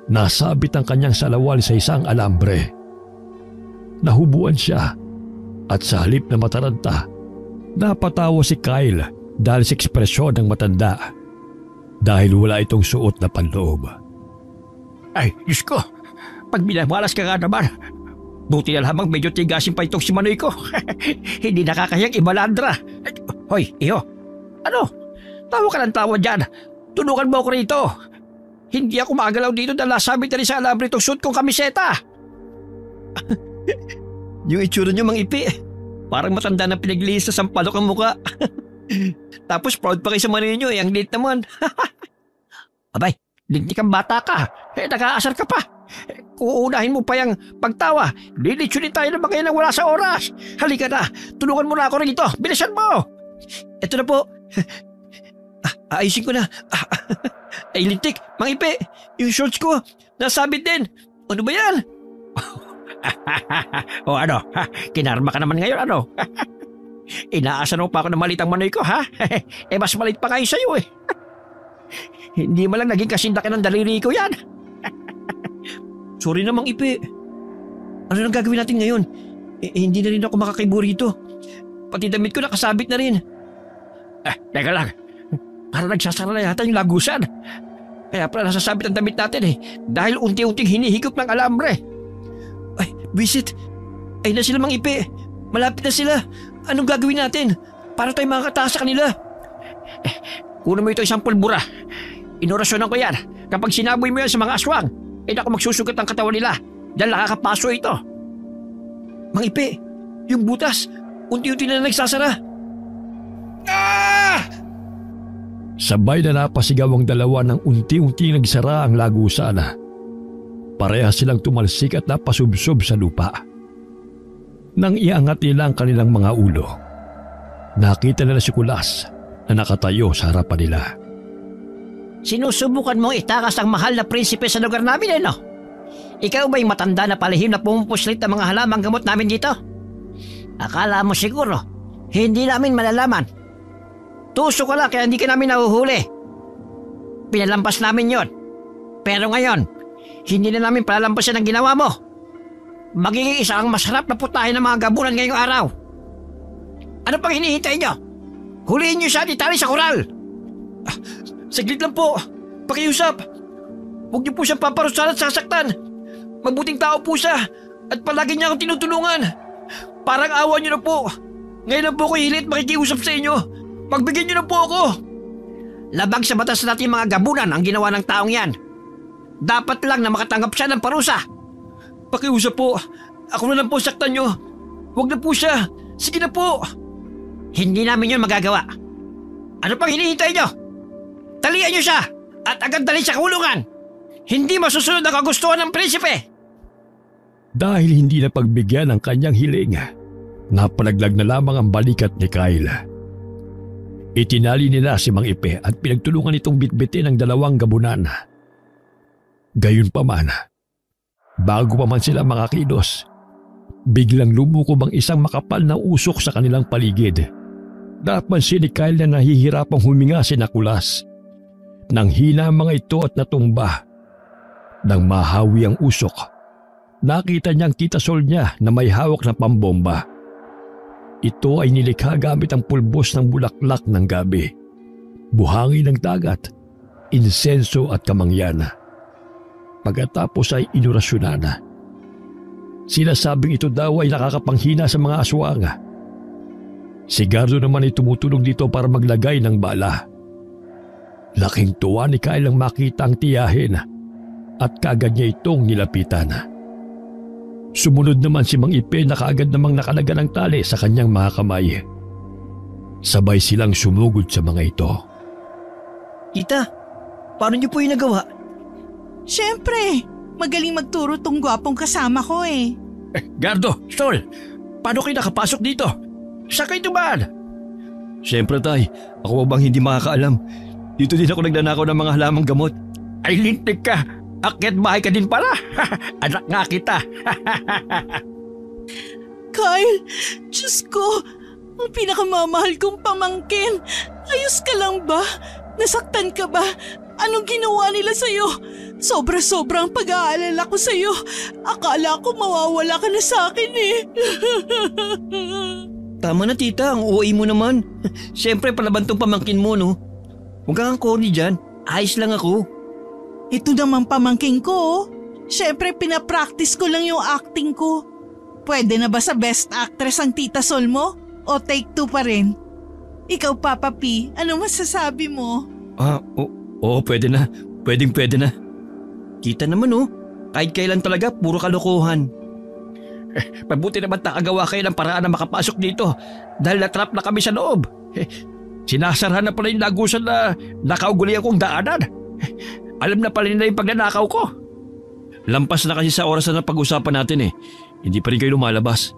nasabit ang kanyang salawal sa isang alambre. Nahubuan siya at sa halip na mataranta, napatawa si Kyle dahil sa ekspresyon ng matanda. Dahil wala itong suot na panloob. Ay, Diyos ko, pag binamalas ka nga naman, buti na lamang medyo tigasin pa itong si Manoy ko. Hindi nakakayang ibalandra. Hoy, iyo, ano? Tawa ka ng tawa dyan. Tulungan mo ako rito. Hindi ako magalaw dito dahil nasabit na rin sa alambre itong suot kong kamiseta. Yung itsura niyo, Mang Ipe, parang matanda na pinaglinis sa sampalok ang muka. Tapos proud pa kayo sa Manoy niyo, ang liit naman. Abay, lintik kang bata ka. Nag-aasar ka pa. Uunahin mo pa yung pagtawa. Lilitsunin tayo ng mga ilang wala sa oras. Halika na, tulungan mo na ako rito. Bilisan mo. Ito na po. Ayusin ko na. Ay, lintik, Mang Ipe, yung shorts ko, nasabit din. Ano ba yan? O ano, kinarma ka naman ngayon ano? Inaasan mo pa ako ng maliit ang manoy ko ha? Mas maliit pa kayo sa'yo eh. Hindi mo lang naging kasindaki ng daliri ko yan. Sorry namang Ipe. Ano nang gagawin natin ngayon? Hindi na rin ako makakibo rito. Pati damit ko nakasabit na rin. Teka lang. Para nagsasara na yata yung lagusan. Kaya pala nasasabit ang damit natin eh. Dahil unti-unting hinihigop ng alambre. Ay, visit. Ay na sila mang Ipe. Malapit na sila. Anong gagawin natin? Para tayo makakataas sa kanila? Kunin mo ito isang pulbura. Inorasyonan ko yan. Kapag sinaboy mo yan sa mga aswang, ako magsusugat ang katawan nila. Dahil nakakapaso ito. Mang Ipe, yung butas, unti-unti na nagsasara. Sabay na napasigaw ang dalawa nang unti-unti nagsara ang lagusan. Parehas silang tumalsik at napasubsob sa lupa. Nang iangat nila ang kanilang mga ulo, nakita nila si Kulas na nakatayo sa harapan nila. Sinusubukan mong itakas ang mahal na prinsipe sa lugar namin no? Ikaw ba'y matanda na palihim na pumupuslit ang mga halamang gamot namin dito? Akala mo siguro, hindi namin malalaman. Tuso ka lang kaya hindi ka namin nahuhuli. Pinalampas namin yon. Pero ngayon, hindi na namin palalampasin ang ginawa mo. Magiging isa ang masarap na putahin ng mga gabunan ngayong araw. Ano pang hinihintay nyo? Huliin nyo siya at itali sa koral. Saglit lang po. Pakiusap. Huwag niyo po siyang paparusahan at sasaktan. Mabuting tao po siya at palagi niya akong tinutulungan. Parang awa niyo na po. Ngayon lang po ko hilit makikiusap sa inyo. Pagbigyan niyo na po ako. Labag sa batas natin mga gabunan ang ginawa ng taong yan. Dapat lang na makatanggap siya ng parusa. Pakiusap po. Ako na lang po saktan niyo. Huwag na po siya. Sige na po. Hindi namin yun magagawa. Ano pang hinihintay nyo? Talian nyo siya at agad dalhin sa kulungan. Hindi masusunod ang kagustuhan ng prinsipe. Dahil hindi na pagbigyan ang kanyang hiling, napalaglag na lamang ang balikat ni Kyle. Itinali nila si Mang Ipe at pinagtulungan itong bitbitin ang dalawang gabunan. Gayunpaman, bago pa man sila makakilos, biglang lumukob ang isang makapal na usok sa kanilang paligid. Napansin ni Kyle na nahihirapang huminga si Kulas. Nang hina ang mga ito at natumba. Nang mahawi ang usok, nakita niyang titasol niya na may hawak na pambomba. Ito ay nilikha gamit ang pulbos ng bulaklak ng gabi, buhangin ng dagat, insenso at kamangyan. Pagkatapos ay inorasyonan. Sinasabing ito daw ay nakakapanghina sa mga aswang. Si Gardo naman ay tumutulong dito para maglagay ng bala. Laking tuwa ni Kyle ang makita ang tiyahin at kaagad niya itong nilapitan. Sumunod naman si Mang Ipe na kaagad namang nakalaga ng tali sa kanyang mga kamay. Sabay silang sumugod sa mga ito. Tita, paano niyo po yung nagawa? Siyempre, magaling magturo tong gwapong kasama ko eh. Gardo, Sol, paano kayo nakapasok dito? Saan kayo dumaan? Siyempre tay, ako bang hindi makakaalam? Dito din ako nagnanakaw ng mga halamang gamot. Ay lintik ka! Akyat bahay ka din pala! Anak nga kita! Kyle, Diyos ko, ang pinakamamahal kong pamangkin. Ayos ka lang ba? Nasaktan ka ba? Anong ginawa nila sa'yo? Sobra-sobrang pag-aalala ko sa'yo. Akala ko mawawala ka na sa akin eh. Tama na tita, ang OA mo naman. Siyempre palaban tong pamangkin mo no. Huwag kang corny dyan, ayos lang ako. Ito naman pamangkin ko oh. Siyempre pinapractice ko lang yung acting ko. Pwede na ba sa best actress ang Tita Sol mo? O take 2 pa rin? Ikaw Papa P, ano masasabi mo? Oo, pwede na. Pwede na. Kita naman oh, kahit kailan talaga puro kalokohan. Mabuti naman nakagawa kayo ng paraan na makapasok dito dahil natrap na kami sa loob. Sinasarahan na pala yung lagusan na nakauguli akong daanan. Alam na pala nila yung pagnanakaw ko. Lampas na kasi sa oras na pag-usapan natin eh. Hindi pa rin kayo lumalabas.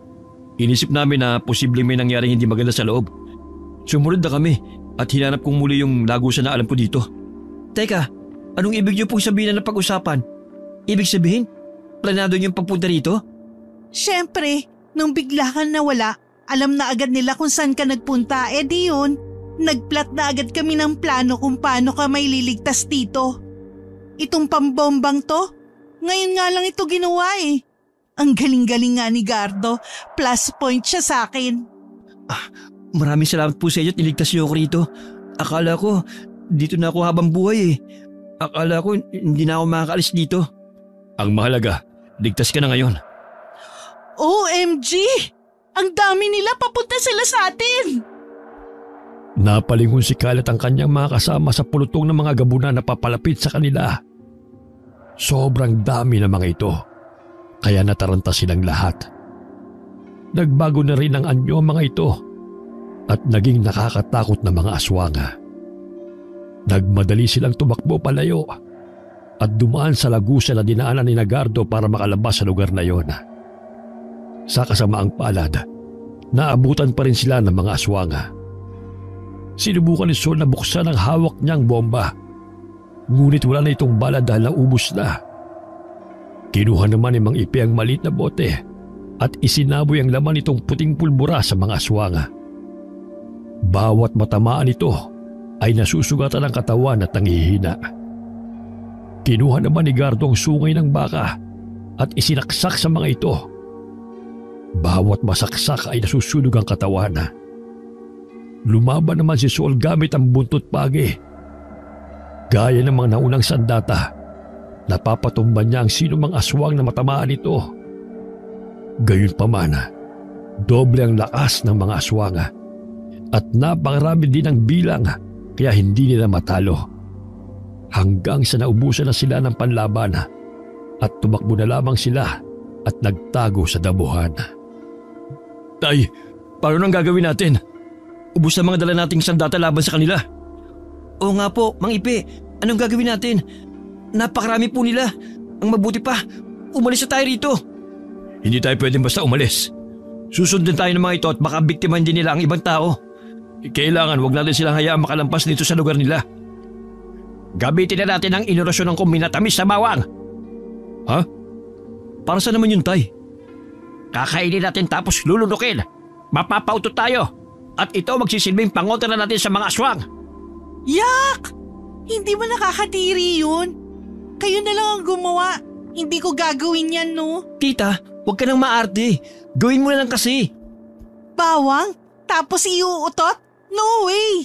Inisip namin na posibleng may nangyaring hindi maganda sa loob. Sumunod na kami at hinanap kong muli yung lagusan na alam ko dito. Teka, anong ibig niyo pong sabihin na pag-usapan? Ibig sabihin, planado niyo yung pagpunta rito? Siyempre, nung bigla kang nawala, alam na agad nila kung saan ka nagpunta. Eh di yun, nagplat na agad kami ng plano kung paano ka may liligtas dito. Itong pambombang to, ngayon nga lang ito ginawa eh. Ang galing-galing nga ni Gardo, plus point siya sa akin. Maraming salamat po sa inyo at niligtas niyo ako rito. Akala ko, dito na ako habang buhay eh. Akala ko, hindi na ako makakaalis dito. Ang mahalaga, ligtas ka na ngayon. OMG! Ang dami nila, papunta sila sa atin! Napalingon si Kyle at ang kanyang mga kasama sa pulutong ng mga gabunan na papalapit sa kanila. Sobrang dami ng mga ito, kaya nataranta silang lahat. Nagbago na rin ang anyo ang mga ito at naging nakakatakot na mga aswanga. Nagmadali silang tumakbo palayo at dumaan sa lagusan na dinaanan ni Gardo para makalabas sa lugar na yon. Sa kasamaang palad, naabutan pa rin sila ng mga aswanga. Sinubukan ni Sol na buksan ang hawak niyang bomba, ngunit wala na itong bala dahil naubos na. Kinuha naman ni Mang Ipe ang maliit na bote at isinaboy ang laman nitong puting pulbura sa mga aswanga. Bawat matamaan ito ay nasusugatan ang katawan at nanghihina. Kinuha naman ni Gardo ang sungay ng baka at isinaksak sa mga ito. Bawat masaksak ay nasusunog ang katawan. Lumaban naman si Sol gamit ang buntot pagi. Gaya ng mga naunang sandata, napapatumba niya ang sinumang aswang na matamaan ito. Gayunpaman, doble ang lakas ng mga aswanga at napakarami din ang bilang kaya hindi nila matalo. Hanggang sa naubusan na sila ng panlaban at tumakbo na lamang sila at nagtago sa damuhan. Tay, paano nang gagawin natin? Ubus na mga dala nating sandata laban sa kanila. Oo nga po, Mang Ipe, anong gagawin natin? Napakarami po nila. Ang mabuti pa, umalis na tayo rito. Hindi tayo pwedeng basta umalis. Susundin tayo ng mga ito at baka biktimahin din nila ang ibang tao. Kailangan wag natin silang hayaan makalampas dito sa lugar nila. Gamitin na natin ang inorasyon ng kuminatamis sa bawang. Ha? Para saan naman yun, Tay? Kakainin natin tapos lulunukin. Mapapautot tayo. At ito magsisilbing pangontra na natin sa mga aswang. Yak! Hindi mo nakakadiri yun. Kayo na lang ang gumawa. Hindi ko gagawin yan, no? Tita, huwag ka nang maarte. Gawin mo na lang kasi. Bawang? Tapos iuutot? No way!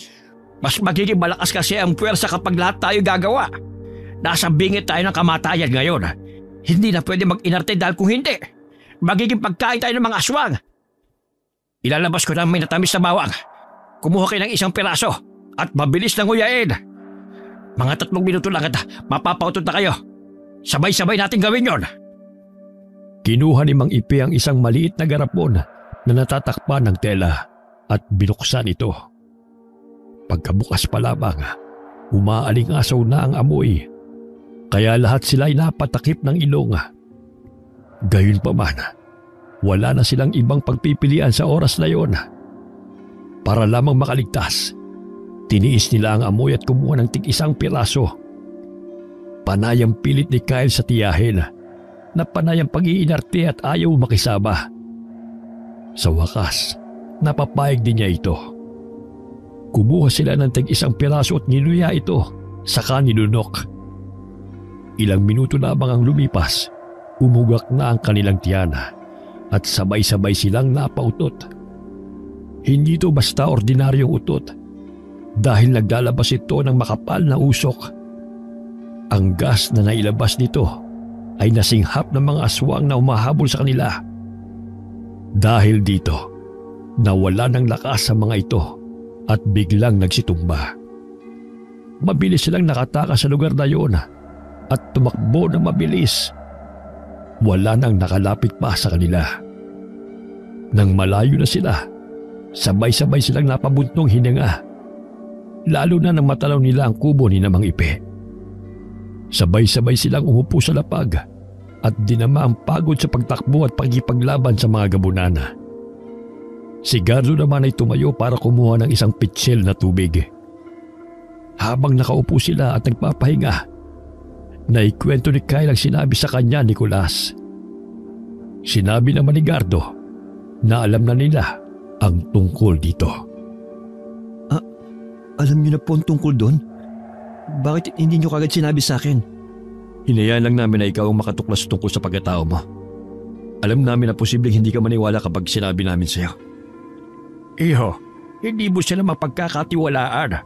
Mas magiging malakas kasi ang puwersa kapag lahat tayo gagawa. Nasa bingit tayo ng kamatayan ngayon. Hindi na pwede mag-inarte dahil kung hindi, magiging pagkain tayo ng mga aswang. Ilalabas ko na may natamis na bawang. Kumuha kayo ng isang piraso at mabilis na nguyain. Mga 3 minuto lang at mapapautot na kayo. Sabay-sabay natin gawin yon. Kinuha ni Mang Ipe ang isang maliit na garapon na natatakpan ng tela at binuksan ito. Pagkabukas pa lamang, umaaling-asaw na ang amoy, kaya lahat sila ay napatakip ng ilong. Gayunpaman, wala na silang ibang pagpipilian sa oras na yon. Para lamang makaligtas, tiniis nila ang amoy at kumuha ng tig-isang piraso. Panayang pilit ni Kyle sa tiyahin na panayang pag-iinarte at ayaw makisama. Sa wakas, napapayag din niya ito. Kumuha sila ng tig-isang piraso at niluya ito, saka nilunok. Ilang minuto lamang ang lumipas, umugak na ang kanilang tiyana at sabay-sabay silang napautot. Hindi ito basta ordinaryong utot dahil naglalabas ito ng makapal na usok. Ang gas na nailabas nito ay nasinghap ng mga aswang na umahabol sa kanila. Dahil dito, nawala ng lakas sa mga ito at biglang nagsitumba. Mabilis silang nakatakas sa lugar na yon at tumakbo ng mabilis. Wala nang nakalapit pa sa kanila. Nang malayo na sila, sabay-sabay silang napabuntong hininga. Lalo na nang matalaw nila ang kubo ni Mang Ipe. Sabay-sabay silang umupo sa lapag at dinama ang pagod sa pagtakbo at pagkipaglaban sa mga gabunana. Si Gardo naman ay tumayo para kumuha ng isang pitsil na tubig. Habang nakaupo sila at nagpapahinga, naikwento ni Kyle ang sinabi sa kanya ni Nicolas. Sinabi naman ni Gardo na alam na nila ang tungkol dito. Alam niyo na po ang tungkol doon? Bakit hindi niyo kagad sinabi sa akin? Hinayaan lang namin na ikaw ang makatuklas tungkol sa pagkatao mo. Alam namin na posibleng hindi ka maniwala kapag sinabi namin sa'yo. Iho, hindi mo sila mapagkakatiwalaan.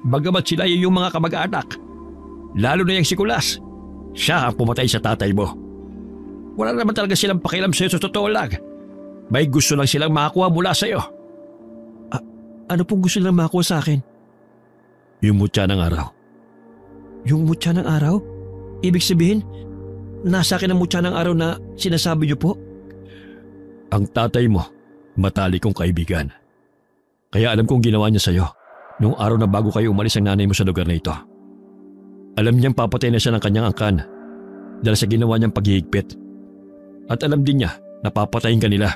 Bagamat sila yung mga kamag-anak. Lalo na yung si Kulas. Siya ang pumatay sa tatay mo. Wala naman talaga silang pakialam sa'yo sa totoo lang. May gusto lang silang makakuha mula sa'yo. Ano pong gusto nilang makuha sa akin? Yung mutya ng araw. Yung mutya ng araw? Ibig sabihin, nasa akin ang mutya ng araw na sinasabi niyo po? Ang tatay mo, matalik kong kaibigan. Kaya alam kong ginawa niya sa'yo noong araw na bago kayo umalis ang nanay mo sa lugar na ito. Alam niyang papatay na siya ng kanyang angkan dahil sa ginawa niyang paghihigpit. At alam din niya na papatayin ka nila.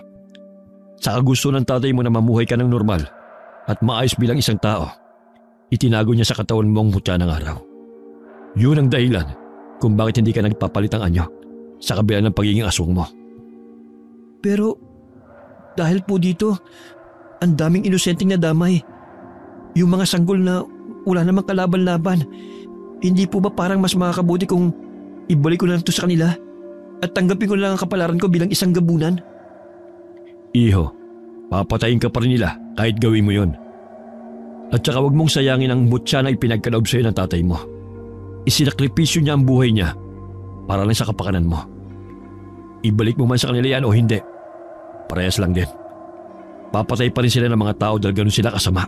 Saka gusto ng tatay mo na mamuhay ka ng normal at maayos bilang isang tao. Itinago niya sa katawan mo ang mutya ng araw. Yun ang dahilan kung bakit hindi ka nagpapalit ang anyo sa kabila ng pagiging aswang mo. Pero dahil po dito, ang daming inosenteng nadamay. Yung mga sanggol na wala namang kalaban-laban. Hindi po ba parang mas makakabuti kung ibalik ko na lang ito sa kanila at tanggapin ko na lang ang kapalaran ko bilang isang gabunan? Iho, papatayin ka pa rin nila kahit gawin mo yon. At saka huwag mong sayangin ang mutya na ipinagkaloob sa'yo ng tatay mo. Isinakripisyo niya ang buhay niya para lang sa kapakanan mo. Ibalik mo man sa kanila yan o hindi, parehas lang din. Papatay pa rin sila ng mga tao dahil ganun sila kasama.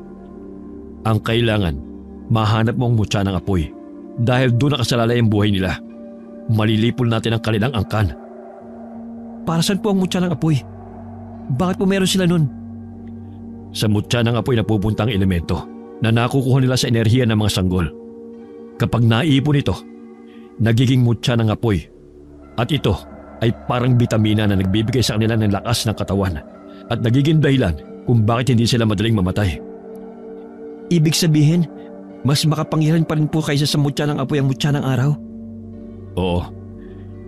Ang kailangan, mahanap mo ang mutya ng apoy dahil doon nakasalalay ang buhay nila. Malilipol natin ang kanilang angkan. Para saan po ang mutya ng apoy? Bakit po meron sila nun? Sa mutya ng apoy na pupunta ang elemento na nakukuha nila sa enerhiya ng mga sanggol. Kapag naiipon ito, nagiging mutya ng apoy. At ito ay parang bitamina na nagbibigay sa kanila ng lakas ng katawan at nagiging dahilan kung bakit hindi sila madaling mamatay. Ibig sabihin, mas makapangyarihan pa rin po kaysa sa mutya ng apoy ang mutya ng araw? Oo,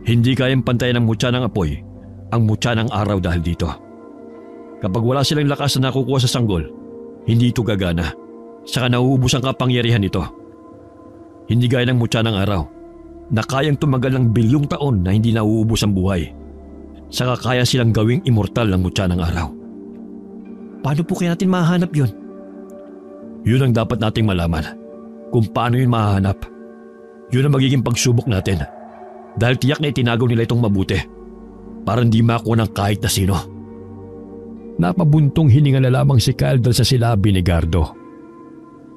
hindi kayang pantayan ng mutya ng apoy ang mutya ng araw dahil dito. Kapag wala silang lakas na nakukuha sa sanggol, hindi ito gagana. Saka nauubos ang kapangyarihan nito. Hindi gaya ng mutya ng araw na kayang tumagal ng bilyong taon na hindi nauubos ang buhay. Saka kaya silang gawing immortal ng mutya ng araw. Paano po kaya natin mahanap yun? Yun ang dapat nating malaman. Kung paano yun mahanap. Yun ang magiging pagsubok natin. Dahil tiyak na itinago nila itong mabuti para hindi makuha ng kahit na sino. Napabuntong hininga na lamang si Kyle dahil sa sinabi ni Gardo.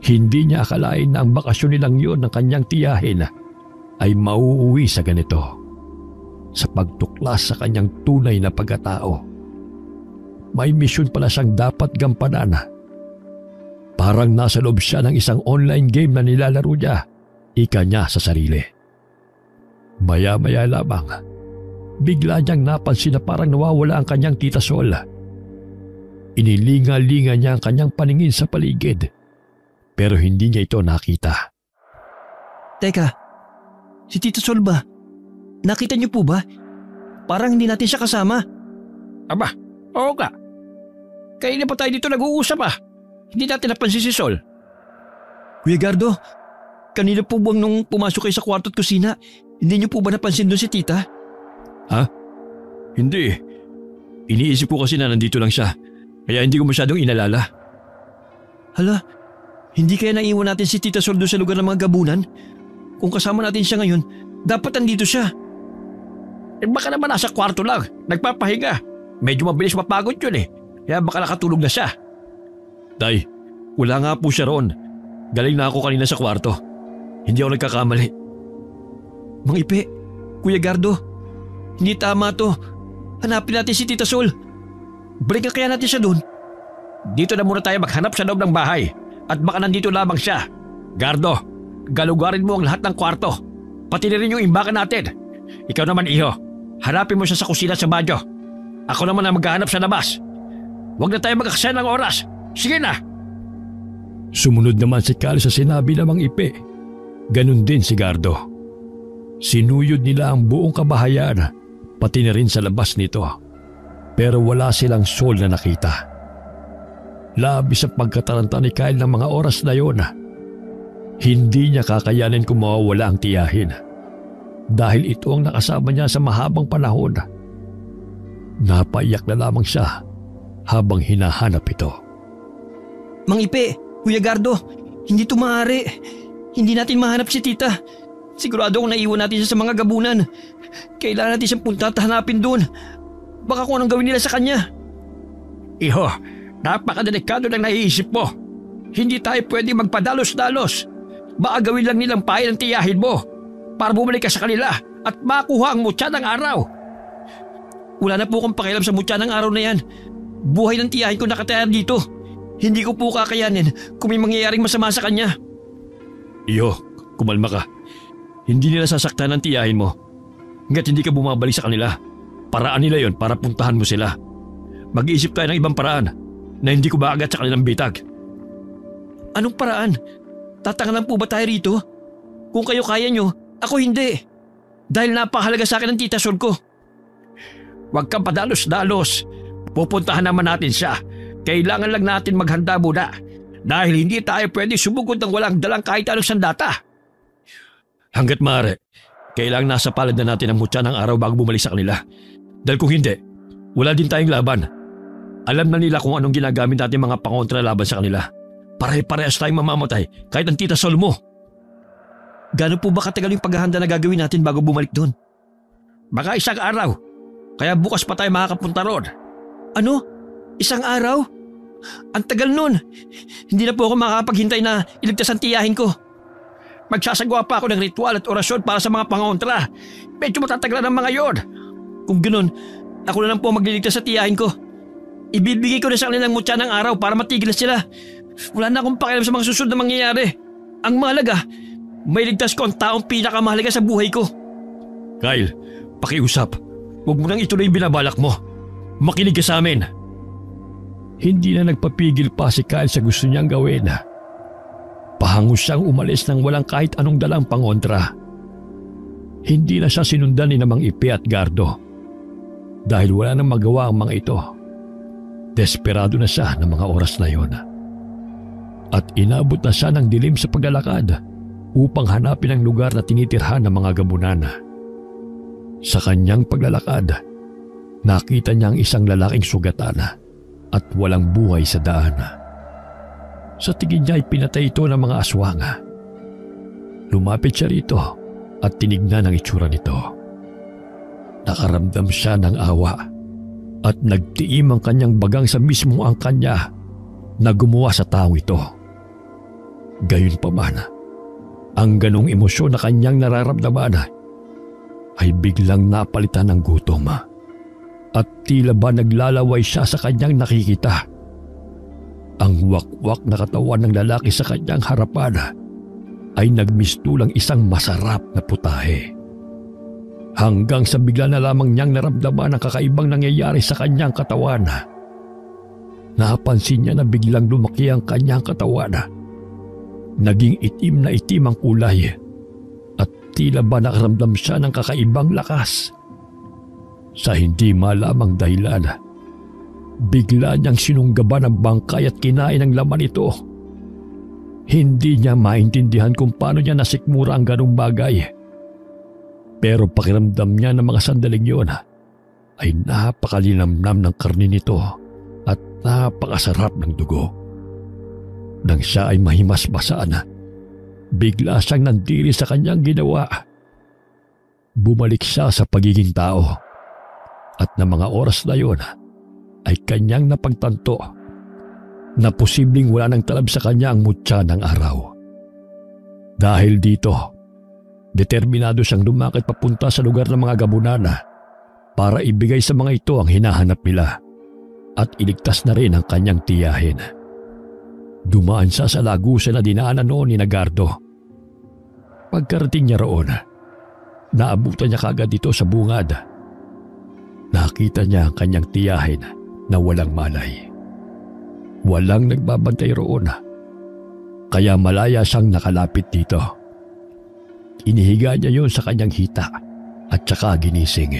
Hindi niya akalain na ang bakasyon nilang yun ng kanyang tiyahin ay mauuwi sa ganito. Sa pagtuklas sa kanyang tunay na pagkatao. May misyon pala siyang dapat gampanan. Parang nasa loob siya ng isang online game na nilalaro niya, ika niya sa sarili. Maya-maya lamang, bigla niyang napansin na parang nawawala ang kanyang tita Sol. Inilinga-linga niya ang kanyang paningin sa paligid, pero hindi niya ito nakita. Teka, si Tita Sol ba? Nakita niyo po ba? Parang hindi natin siya kasama. Aba, oo ka. Kaya na pa tayo dito nag-uusap Hindi natin napansin si Sol. Kuya Gardo, kanina po bang nung pumasok kayo sa kwarto at kusina, hindi niyo po ba napansin doon si Tita? Ha? Hindi. Iniisip ko kasi na nandito lang siya, kaya hindi ko masyadong inalala. Hala, hindi kaya naiwan natin si Tita Sol doon sa lugar ng mga gabunan? Kung kasama natin siya ngayon, dapat nandito siya. Baka naman nasa kwarto lang, nagpapahinga. Medyo mabilis mapagod yun Kaya baka nakatulog na siya. Tay, wala nga po siya roon. Galing na ako kanina sa kwarto. Hindi ako nagkakamali. Mang Ipe, Kuya Gardo, hindi tama to. Hanapin natin si Tita Sol. Balikan kaya natin siya doon. Dito na muna tayo maghanap sa loob ng bahay. At baka nandito lamang siya. Gardo, galugarin mo ang lahat ng kwarto. Pati na rin yung imbakan natin. Ikaw naman, Iho, hanapin mo siya sa kusina sa badyo. Ako naman ang maghahanap sa labas. Huwag na tayo magkakasaya ng oras. Sige na! Sumunod naman si Kyle sa sinabi ng Mang Ipe. Ganon din si Gardo. Sinuyod nila ang buong kabahayan pati na rin sa labas nito. Pero wala silang soul na nakita. Labis ang pagkataranta ni Kyle ng mga oras na yon. Hindi niya kakayanin kung mawawala ang tiyahin. Dahil ito ang nakasama niya sa mahabang panahon. Napaiyak na lamang siya habang hinahanap ito. Mang Ipe, Kuya Gardo, hindi ito maaari. Hindi natin mahanap si tita. Sigurado kung naiwan natin siya sa mga gabunan. Kailangan natin siyang punta at hanapin doon. Baka kung anong gawin nila sa kanya. Iho, napakadelikado ng naiisip mo. Hindi tayo pwede magpadalos-dalos. Baka gawin lang nilang pahay ng tiyahin mo para bumalik ka sa kanila at makuha ang mutya ng araw. Wala na po akong pakialam sa mutya ng araw na yan. Buhay ng tiyahin ko nakataya dito. Hindi ko po kakayanin kung may mangyayaring masama sa kanya. Iho, kumalma ka. Hindi nila sasaktan ang tiyahin mo. Hanggat hindi ka bumabalik sa kanila. Paraan nila yon para puntahan mo sila. Mag-iisip tayo ng ibang paraan na hindi ko maagat sa kanilang bitag. Anong paraan? Tatanganan po ba tayo rito? Kung kayo kaya nyo, ako hindi. Dahil napakahalaga sa akin ang tita Sol ko. Huwag kang padalos-dalos. Pupuntahan naman natin siya. Kailangan lang natin maghanda muna. Dahil hindi tayo pwede sumugod ng walang dalang kahit anong sandata. Hanggat maaari, kailangan nasa palad na natin ang mutya ng araw bago bumalik sa kanila. Dahil kung hindi, wala din tayong laban. Alam na nila kung anong ginagamit natin mga pangontra laban sa kanila. Pare-parehas tayong mamamatay kahit ang tita Sol mo. Gano'n po ba katagal yung paghahanda na gagawin natin bago bumalik doon? Baka isang araw. Kaya bukas pa tayo makakapunta roon. Ano? Isang araw? Ang tagal nun. Hindi na po ako makakapaghintay na iligtas ang tiyahin ko. Magsasagawa pa ako ng ritual at orasyon para sa mga pangontra. Medyo matatagalan ang mga yon. Kung ganoon, ako na lang po magliligtas sa tiyahin ko. Ibibigay ko na sa kanila ng mutya ng araw para matigil na sila. Wala na akong pakialam sa mga susunod na mangyayari. Ang mahalaga, may ligtas ko ang taong pinakamahalaga sa buhay ko. Kyle, pakiusap. Huwag mo nang ituloy yung binabalak mo. Makinig ka sa amin. Hindi na nagpapigil pa si Kyle sa gusto niyang gawin. Pahangos siyang umalis nang walang kahit anong dalang pangontra. Hindi na siya sinundan ni Mang Ipe at Gardo. Dahil wala nang magawa ang mga ito. Desperado na siya ng mga oras na yon. At inabot na siya ng dilim sa paglalakad upang hanapin ang lugar na tinitirhan ng mga gabunan. Sa kanyang paglalakad, nakita niya ang isang lalaking sugatan at walang buhay sa daan. Sa tingin niya ay pinatay ito ng mga aswang. Lumapit siya rito at tinignan ang itsura nito. Nakaramdam siya ng awa at nagtiim ang kanyang bagang sa mismong angkan niya na gumawa sa taong ito. Gayunpaman, ang ganong emosyon na kanyang nararamdaman ay biglang napalitan ng gutom at tila ba naglalaway siya sa kanyang nakikita. Ang wakwak na katawan ng lalaki sa kanyang harapan ay nagmistulang isang masarap na putahe. Hanggang sa bigla na lamang niyang naramdaman ang kakaibang nangyayari sa kanyang katawan. Napansin niya na biglang lumaki ang kanyang katawan. Naging itim na itim ang kulay at tila ba nakaramdam siya ng kakaibang lakas. Sa hindi malamang dahilan, bigla niyang sinunggaban ang bangkay at kinain ang laman ito. Hindi niya maintindihan kung paano niya nasikmura ang ganong bagay. Pero pakiramdam niya ng mga sandaling yun ay napakalinamnam ng karni nito at napakasarap ng dugo. Nang siya ay mahimasmasan, bigla siyang nandiri sa kanyang ginawa. Bumalik siya sa pagiging tao at ng mga oras na yun ay kanyang napagtanto na posibleng wala nang talab sa kanya ang mutya ng araw. Dahil dito, determinado siyang lumakad papunta sa lugar ng mga gabunan para ibigay sa mga ito ang hinahanap nila at iligtas na rin ang kanyang tiyahin. Dumaan siya sa lagusan na dinaanan noon ni Gardo. Pagkarating niya roon, naabutan niya kagad dito sa bungad. Nakita niya ang kanyang tiyahin na walang malay. Walang nagbabantay roon, kaya malaya siyang nakalapit dito. Inihiga niya yun sa kanyang hita at saka ginising.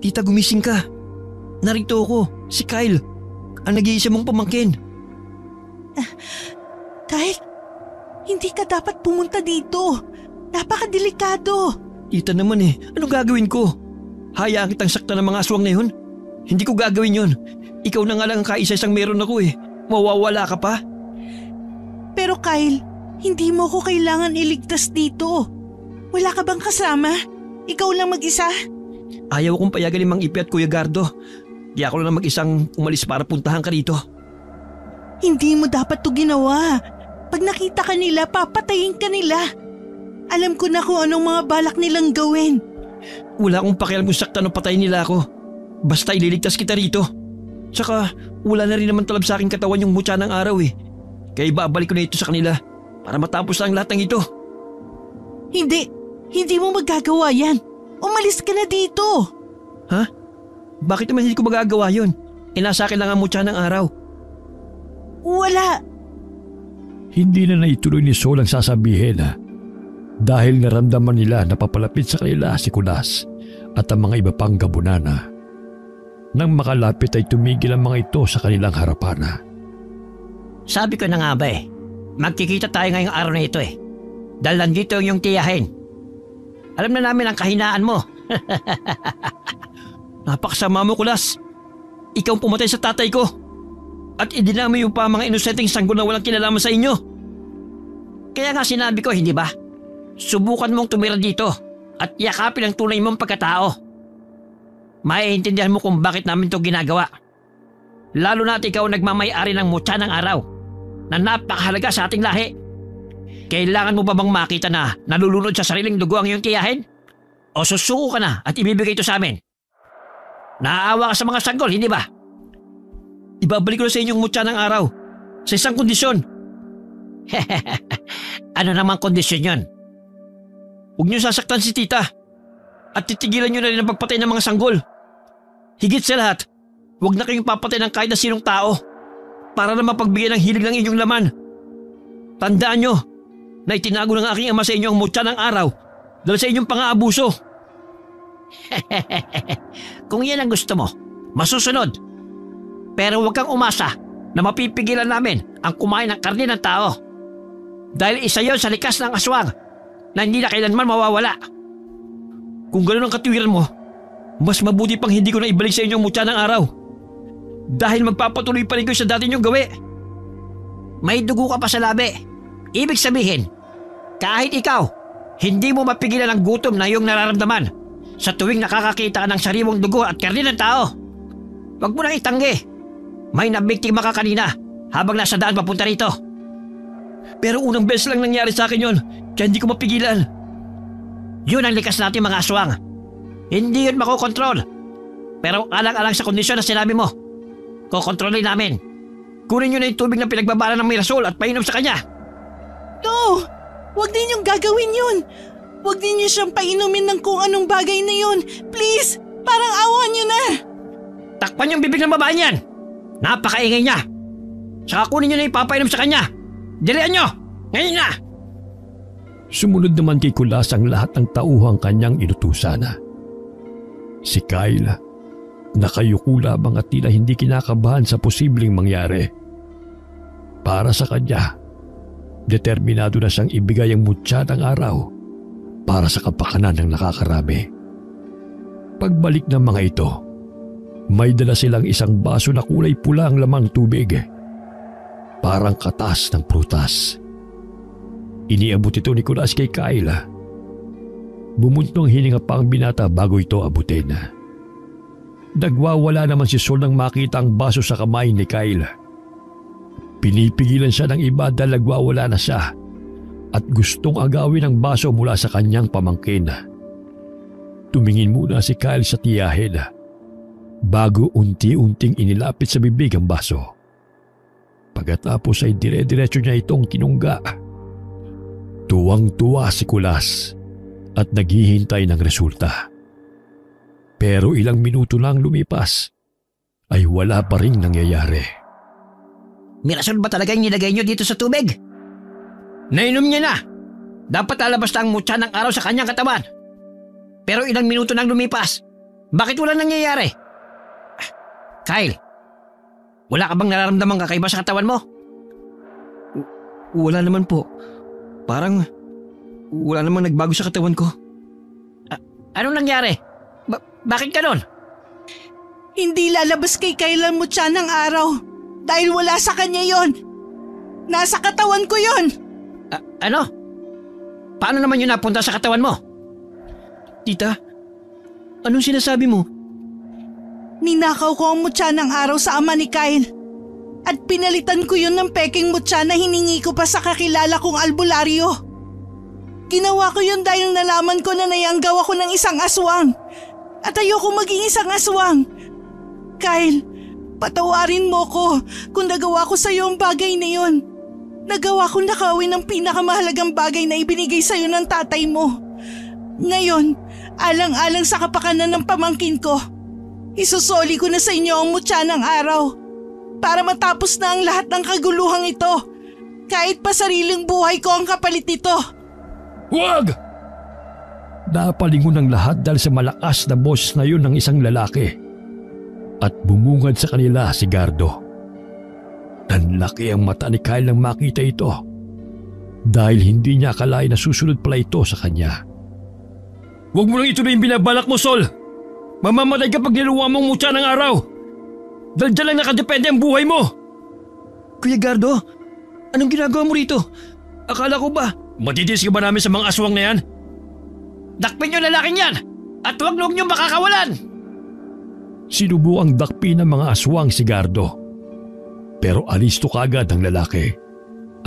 Tita, gumising ka. Narito ako, si Kyle. Ang nag-iisa mong pamangkin. Kyle, hindi ka dapat pumunta dito. Napakadelikado. Tita naman anong gagawin ko? Hayaan kitang saktan ng mga aswang na yun? Hindi ko gagawin yun. Ikaw na nga lang ang kaisa-isang meron ako Mawawala ka pa? Pero Kyle, hindi mo ko kailangan iligtas dito. Wala ka bang kasama? Ikaw lang mag-isa? Ayaw kong payagan ni Mang Ipe at Kuya Gardo. Di ako lang mag-isang umalis para puntahan ka dito. Hindi mo dapat to ginawa. Pag nakita ka nila, papatayin ka nila. Alam ko na kung anong mga balak nilang gawin. Wala akong pakialam kung saktan o patayin nila ako. Basta ililigtas kita rito. Tsaka wala na rin naman talab sa aking katawan yung mutya ng araw Kaya ibabalik ko na ito sa kanila para matapos na ang lahat ng ito. Hindi mo magagawa yan. Umalis ka na dito. Ha? Bakit naman hindi ko magagawa yun? Nasa akin lang ang mutya ng araw. Wala. Hindi na naituloy ni Sol ang sasabihin dahil naramdaman nila na papalapit sa kanila si Kulas at ang mga iba pang gabunana. Nang makalapit ay tumigil ang mga ito sa kanilang harapan. Sabi ko na nga ba magkikita tayo ngayong araw na ito Dahil nandito yung tiyahin. Alam na namin ang kahinaan mo. Napakasama mo, Kulas. Ikaw ang pumatay sa tatay ko. At idinami yung pa mga inosenteng sanggol na walang kinalaman sa inyo. Kaya nga sinabi ko, hindi ba? Subukan mong tumira dito at yakapin ang tunay mong pagkatao. Maiintindihan mo kung bakit namin ito ginagawa. Lalo na at ikaw nagmamay-ari ng mutya ng araw na napakahalaga sa ating lahi. Kailangan mo ba bang makita na nalulunod sa sariling dugo ang iyong tiyahin? O susuko ka na at ibibigay ito sa amin? Naaawa ka sa mga sanggol, hindi ba? Ibabalik ko na sa inyong mutya ng araw sa isang kondisyon. Ano namang kondisyon yon? Huwag niyo sasaktan si tita at titigilan niyo na rin ang pagpatay ng mga sanggol. Higit sa lahat, huwag na kayong papatay ng kahit na sinong tao para na mapagbigay ng hilig ng inyong laman. Tandaan niyo na itinago ng aking ama sa inyo ang mutya ng araw dahil sa inyong pang-aabuso. Kung yan ang gusto mo, masusunod. Pero huwag kang umasa na mapipigilan namin ang kumain ng karne ng tao. Dahil isa yon sa likas ng aswang na hindi na kailanman mawawala. Kung gano'n ang katiwiran mo, mas mabuti pang hindi ko na ibalik sa inyo ang mutya ng araw. Dahil magpapatuloy pa rin ko sa dati niyong gawi. May dugo ka pa sa labi. Ibig sabihin, kahit ikaw, hindi mo mapigilan ang gutom na iyong nararamdaman sa tuwing nakakakita ka ng sariwang dugo at karne ng tao. Huwag mo nang itanggi. May nabiktima ka kanina habang nasa daan papunta rito. Pero unang beses lang nangyari sa akin yon, kaya hindi ko mapigilan. Yun ang likas natin mga aswang. Hindi yun makokontrol. Pero alang-alang sa kondisyon na sinabi mo, kokontrolin namin. Kunin nyo na yung tubig na pinagbabala ng Mirasol at painom sa kanya. No! Huwag din yung gagawin yun. Huwag din niyo siyang painumin ng kung anong bagay na yun. Please! Parang awa niyo na! Takpan yung bibig ng babae niyan. Napakaingay niya. Saka kunin nyo na ipapainom sa kanya. Dilihan nyo! Ngayon na! Sumunod naman kay Kulas ang lahat ng tauhang kanyang inutusan. Si Kyle, nakayuko lamang at tila hindi kinakabahan sa posibleng mangyari. Para sa kanya, determinado na siyang ibigay ang mutya ng araw para sa kapakanan ng nakakarami. Pagbalik ng mga ito, may dala silang isang baso na kulay pula ang lamang tubig. Parang katas ng prutas. Iniabot ito ni Kulas kay Kyle. Bumuntong hininga pa ang binata bago ito abutin. Nagwawala naman si Sol nang makita ang baso sa kamay ni Kyle. Pinipigilan siya ng iba dahil nagwawala na siya at gustong agawin ang baso mula sa kanyang pamangkin. Tumingin muna si Kyle sa tiyahin bago unti-unting inilapit sa bibig ang baso. Pagkatapos ay dire-diretso niya itong kinungga. Tuwang-tuwa si Kulas at naghihintay ng resulta. Pero ilang minuto lang lumipas ay wala pa ring nangyayari. Mirasol ba talaga yung nilagay nyo dito sa tubig? Nainom niya na. Dapat lalabas na ang mutya ng araw sa kanyang katawan. Pero ilang minuto nang lumipas Bakit wala nangyayari? Kyle, wala ka bang nararamdamang kakaiba sa katawan mo? Wala naman po. Parang wala namang nagbago sa katawan ko. Anong nangyari? Bakit ganon? Hindi lalabas kay Kyle ang mutya ng araw dahil wala sa kanya yon. Nasa katawan ko yon. Ano? Paano naman yun napunta sa katawan mo? Tita, anong sinasabi mo? Ninakaw ko ang mutya ng araw sa ama ni Kyle. At pinalitan ko yun ng peking mutya na hiningi ko pa sa kakilala kong albularyo. Ginawa ko yun dahil nalaman ko na nayanggaw ako ng isang aswang. At ayoko maging isang aswang. Kyle, patawarin mo ko kung nagawa ko sa'yo ang bagay na yun. Nagawa kong nakawin ang pinakamahalagang bagay na ibinigay sa'yo ng tatay mo. Ngayon, alang-alang sa kapakanan ng pamangkin ko, isusoli ko na sa inyo ang mutya ng araw para matapos na ang lahat ng kaguluhang ito. Kahit pa sariling buhay ko ang kapalit nito. Huwag! Napalingon ang lahat dahil sa malakas na boses na yun ng isang lalaki. At bumungad sa kanila si Gardo. Nanlaki ang mata ni Kyle nang makita ito. Dahil hindi niya akalain na susunod pala ito sa kanya. Huwag mo lang ituloy yung binabalak mo, Sol. Mamamatay ka pag niluwa mong mutya ng araw. Dahil dyan lang nakadepende ang buhay mo. Kuya Gardo, anong ginagawa mo rito? Akala ko ba matitiis ka ba namin sa mga aswang na yan? Dakpin yung lalaking yan at huwag niyong makakawalan. Sinubukang dakpi ng mga aswang si Gardo. Pero alisto kaagad ang lalaki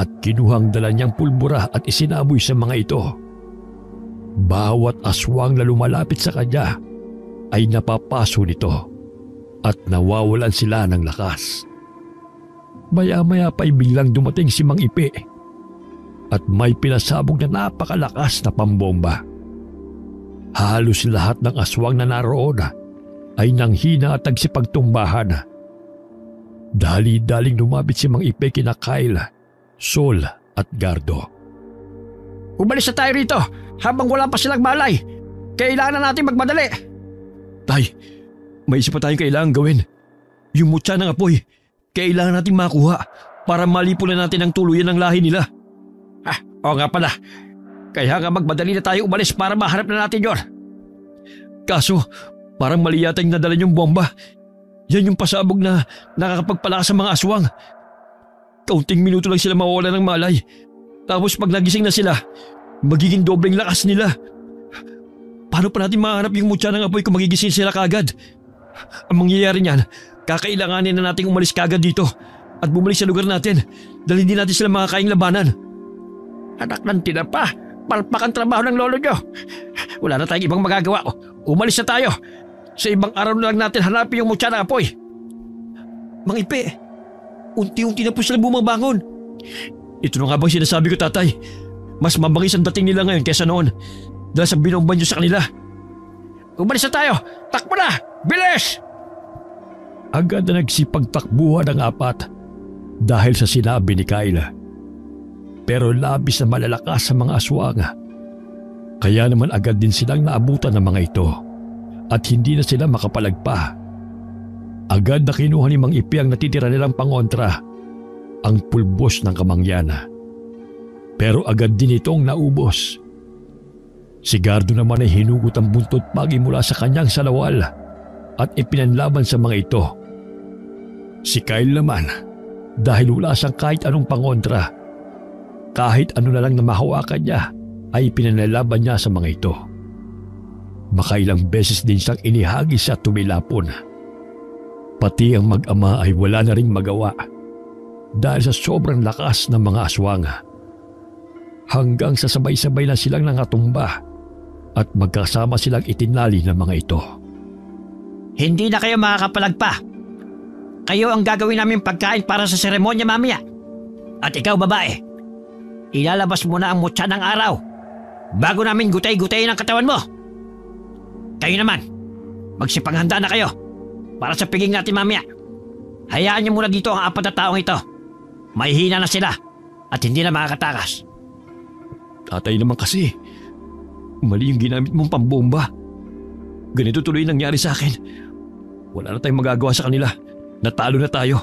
at kinuhang dala niyang pulbura at isinaboy sa mga ito. Bawat aswang na lumalapit sa kanya ay napapaso nito at nawawalan sila ng lakas. Maya-maya pa'y biglang dumating si Mang Ipi at may pinasabog na napakalakas na pambomba. Halos lahat ng aswang na naroon ay nanghina at nagsipagtumbahan. Dali-daling lumapit si Mang Ipe kina Kyle, Sol at Gardo. Umalis na tayo rito habang wala pa silang malay. Kailangan na natin magmadali. Tay, may isa pa tayong kailangan gawin. Yung mutya ng apoy, kailangan natin makuha para malipunan natin ang tuluyan ng lahi nila. Oo nga pala. Kaya nga magmadali na tayo umalis para mahanap na natin yon. Kaso, parang mali yata yung nadala yung bomba. Yan yung pasabog na nakakapagpalakas sa mga aswang. Kaunting minuto lang sila mawawala ng malay. Tapos pag nagising na sila, magiging dobleng lakas nila. Paano pa natin mahanap yung mutya ng apoy kung magigising sila kagad? Ang mangyayari niyan, kakailanganin na nating umalis kagad dito at bumalik sa lugar natin dahil hindi natin sila makakaing labanan. Anak ng tinapa, palpak ang trabaho ng lolo nyo. Wala na tayong ibang magagawa. Umalis na tayo. Sa ibang araw na lang natin hanapin yung mutya ng apoy. Mang Ipe, unti-unti na po sila bumabangon. Ito na nga bang sinasabi ko, tatay? Mas mabangis ang dating nila ngayon kaysa noon dahil sa binomban nyo sa kanila. Umalis na tayo! Takbo na! Bilis! Agad na nagsipagtakbuhan ang apat dahil sa sinabi ni Kyle. Pero labis na malalakas sa mga aswang. Kaya naman agad din silang naabutan ng mga ito at hindi na sila makapalagpa. Agad na kinuha ni Mang Ipi ang natitira nilang pangontra, ang pulbos ng kamangyan. Pero agad din itong naubos. Si Gardo naman ay hinugot ang buntot pagi mula sa kanyang salawal at ipinanlaban sa mga ito. Si Kyle naman, dahil wala siyang kahit anong pangontra, kahit ano na lang na mahawakan niya ay pinanlaban niya sa mga ito. Makailang beses din siyang inihagis at tumilapon. Pati ang mag-ama ay wala na ring magawa dahil sa sobrang lakas ng mga aswang. Hanggang sa sabay-sabay na silang nangatumba at magkasama silang itinali ng mga ito. Hindi na kayo makakapalagpa. Kayo ang gagawin namin pagkain para sa seremonya mamaya. At ikaw babae, ilalabas mo na ang mutya ng araw bago namin gutay-gutayin ang katawan mo. Kayo naman, magsipanghanda na kayo para sa piging natin mamaya. Hayaan niyo muna dito ang 4 na taong ito. Mahihina na sila at hindi na makakatakas. Tatay naman kasi, mali yung ginamit mong pambomba. Ganito tuloy nangyari sa akin. Wala na tayong magagawa sa kanila. Natalo na tayo.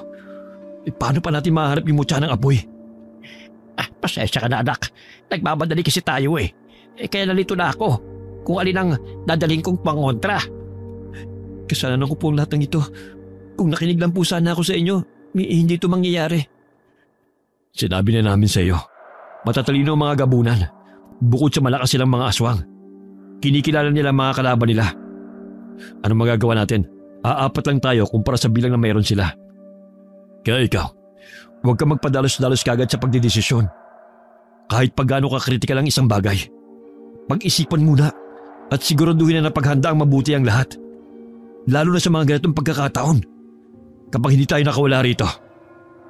Paano pa natin mahanap yung mutya ng apoy? Pasensya ka na anak. Nagmamadali kasi tayo eh. Kaya nalito na ako kung alin ang dadalhin kong pangontra. Kasalanan ko po ang lahat ng ito. Kung nakinig lang po sana ako sa inyo, hindi ito mangyayari. Sinabi na namin sa iyo, matatalino ang mga gabunan. Bukod sa malakas silang mga aswang, kinikilala nila ang mga kalaban nila. Anong magagawa natin? Aapat lang tayo kumpara sa bilang na mayroon sila. Kaya ikaw, huwag kang magpadalos-dalos kagad sa pagdidesisyon. Kahit paggaano ka kritikal ang isang bagay, pag-isipan muna at siguraduhin na napaghanda ang mabuti ang lahat. Lalo na sa mga ganitong pagkakataon. Kapag hindi tayo nakawala rito,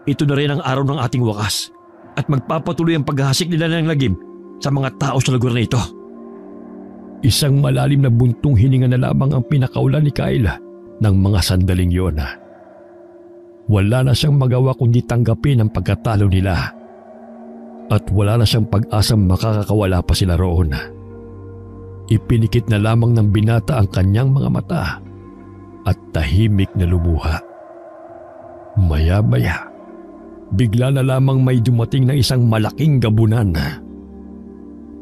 ito na rin ang araw ng ating wakas at magpapatuloy ang paghahasik nila ng lagim sa mga tao sa lugar na ito. Isang malalim na buntong hininga na lamang ang pinakaulan ni Kyle ng mga sandaling yon. Wala na siyang magawa kundi tanggapin ang pagkatalo nila at wala na siyang pag-asang makakakawala pa sila roon. Ipinikit na lamang ng binata ang kanyang mga mata at tahimik na lumuha. Maya-maya, bigla na lamang may dumating na isang malaking gabunan.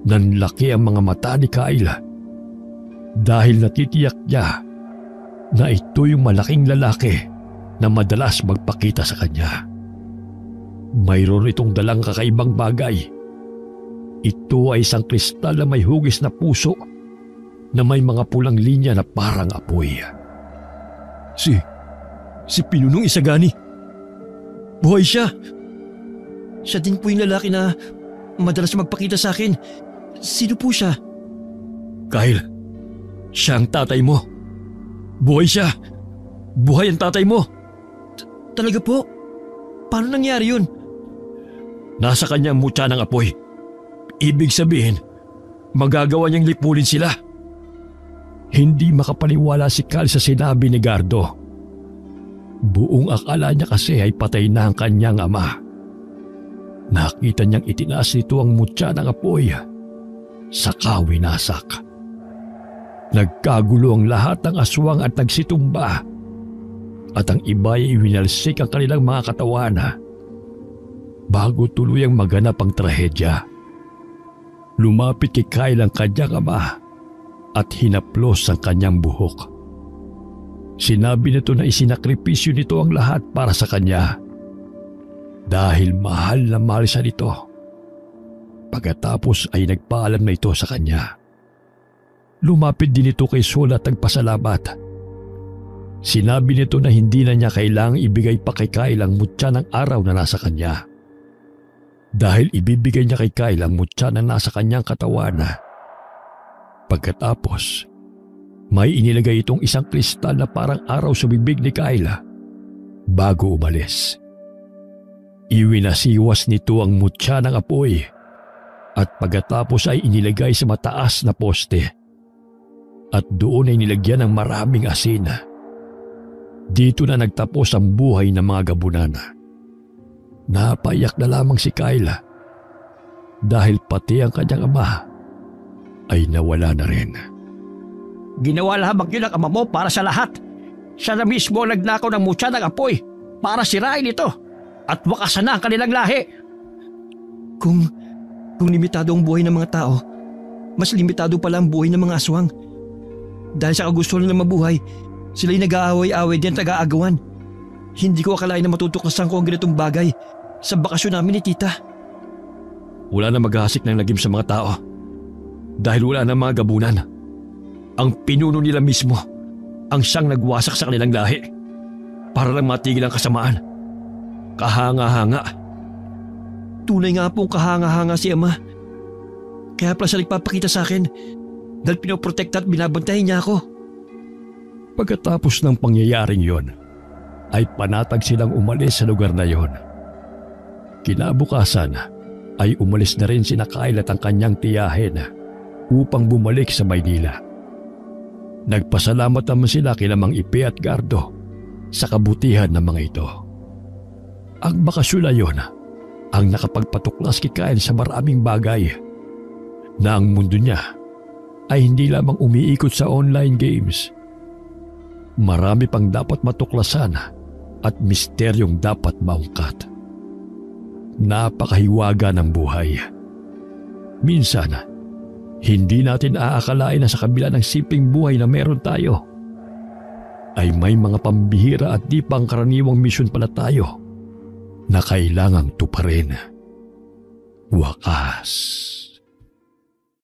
Nanlaki ang mga mata ni Kyle dahil natitiyak niya na ito yung malaking lalaki na madalas magpakita sa kanya. Mayroon itong dalang kakaibang bagay. Ito ay isang kristal na may hugis na puso na may mga pulang linya na parang apoy. Si Pinunong Isagani. Buhay siya. Siya din po yung lalaki na madalas magpakita sa akin. Sino po siya? Kyle, siya ang tatay mo. Buhay siya. Buhay ang tatay mo. Talaga po? Paano nangyari yun? Nasa kanyang mutya ng apoy. Ibig sabihin, magagawa niyang lipunin sila. Hindi makapaniwala si Kyle sa sinabi ni Gardo. Buong akala niya kasi ay patay na ang kanyang ama. Nakita niyang itinaas nito ang mutya ng apoy. Saka winasak. Nagkagulo ang lahat ng aswang at nagsitumba. At ang iba ay winalsik ang kanilang mga katawan bago tuluyang maganap ang trahedya. Lumapit kay Kyle ang kanyang ama at hinaplos ang kanyang buhok. Sinabi nito na isinakripisyo nito ang lahat para sa kanya dahil mahal na mahal siya nito. Pagkatapos ay nagpaalam na ito sa kanya. Lumapit din ito kay Sol at nagpasalamat. Sinabi nito na hindi na niya kailangang ibigay pa kay Kyle ang mutya ng araw na nasa kanya. Dahil ibibigay niya kay Kyle ang mutya na nasa kanyang katawan. Pagkatapos, may inilagay itong isang kristal na parang araw sa bibig ni Kyle bago umalis. Iwinasiwas nito ang mutya ng apoy at pagkatapos ay inilagay sa mataas na poste at doon ay nilagyan ng maraming asin. Dito na nagtapos ang buhay ng mga gabunan. Napaiyak na lamang si Kyle dahil pati ang kanyang ama ay nawala na rin. Ginawa lamang yun ang ama mo para sa lahat. Siya na mismo ang nagnakaw ng mutya ng apoy para sirain ito at wakasan na ang kanilang lahi. Kung limitado ang buhay ng mga tao, mas limitado pala ang buhay ng mga aswang. Dahil sa kagustuhan nilang mabuhay, sila'y nag-aaway-away din at nag-aagawan. Hindi ko akalain na matutuklasan ko ang ganitong bagay sa bakasyon namin ni Tita. Wala na maghahasik ng lagim sa mga tao dahil wala na mga gabunan. Ang pinuno nila mismo ang siyang nagwasak sa kanilang lahi para lang matigil ang kasamaan. Kahanga-hanga. Tunay nga pong kahanga-hanga si Ama. Kaya pala siya nagpapakita sa akin dahil pinoprotekta at binabantayan niya ako. Pagkatapos ng pangyayaring yon, ay panatag silang umalis sa lugar na yon. Kinabukasan ay umalis na rin sina Kyle at ang kanyang tiyahin upang bumalik sa Maynila. Nagpasalamat naman sila kina Mang Ipe at Gardo sa kabutihan ng mga ito. Ang bakasyon na yon ang nakapagpatuklas kay Kyle sa maraming bagay na ang mundo niya ay hindi lamang umiikot sa online games. Marami pang dapat matuklasan at misteryong dapat maungkat. Napakahiwaga ng buhay. Minsan, hindi natin aakalain na sa kabila ng simpleng buhay na meron tayo, ay may mga pambihira at di pangkaraniwang misyon pala tayo na kailangang tuparin. Wakas.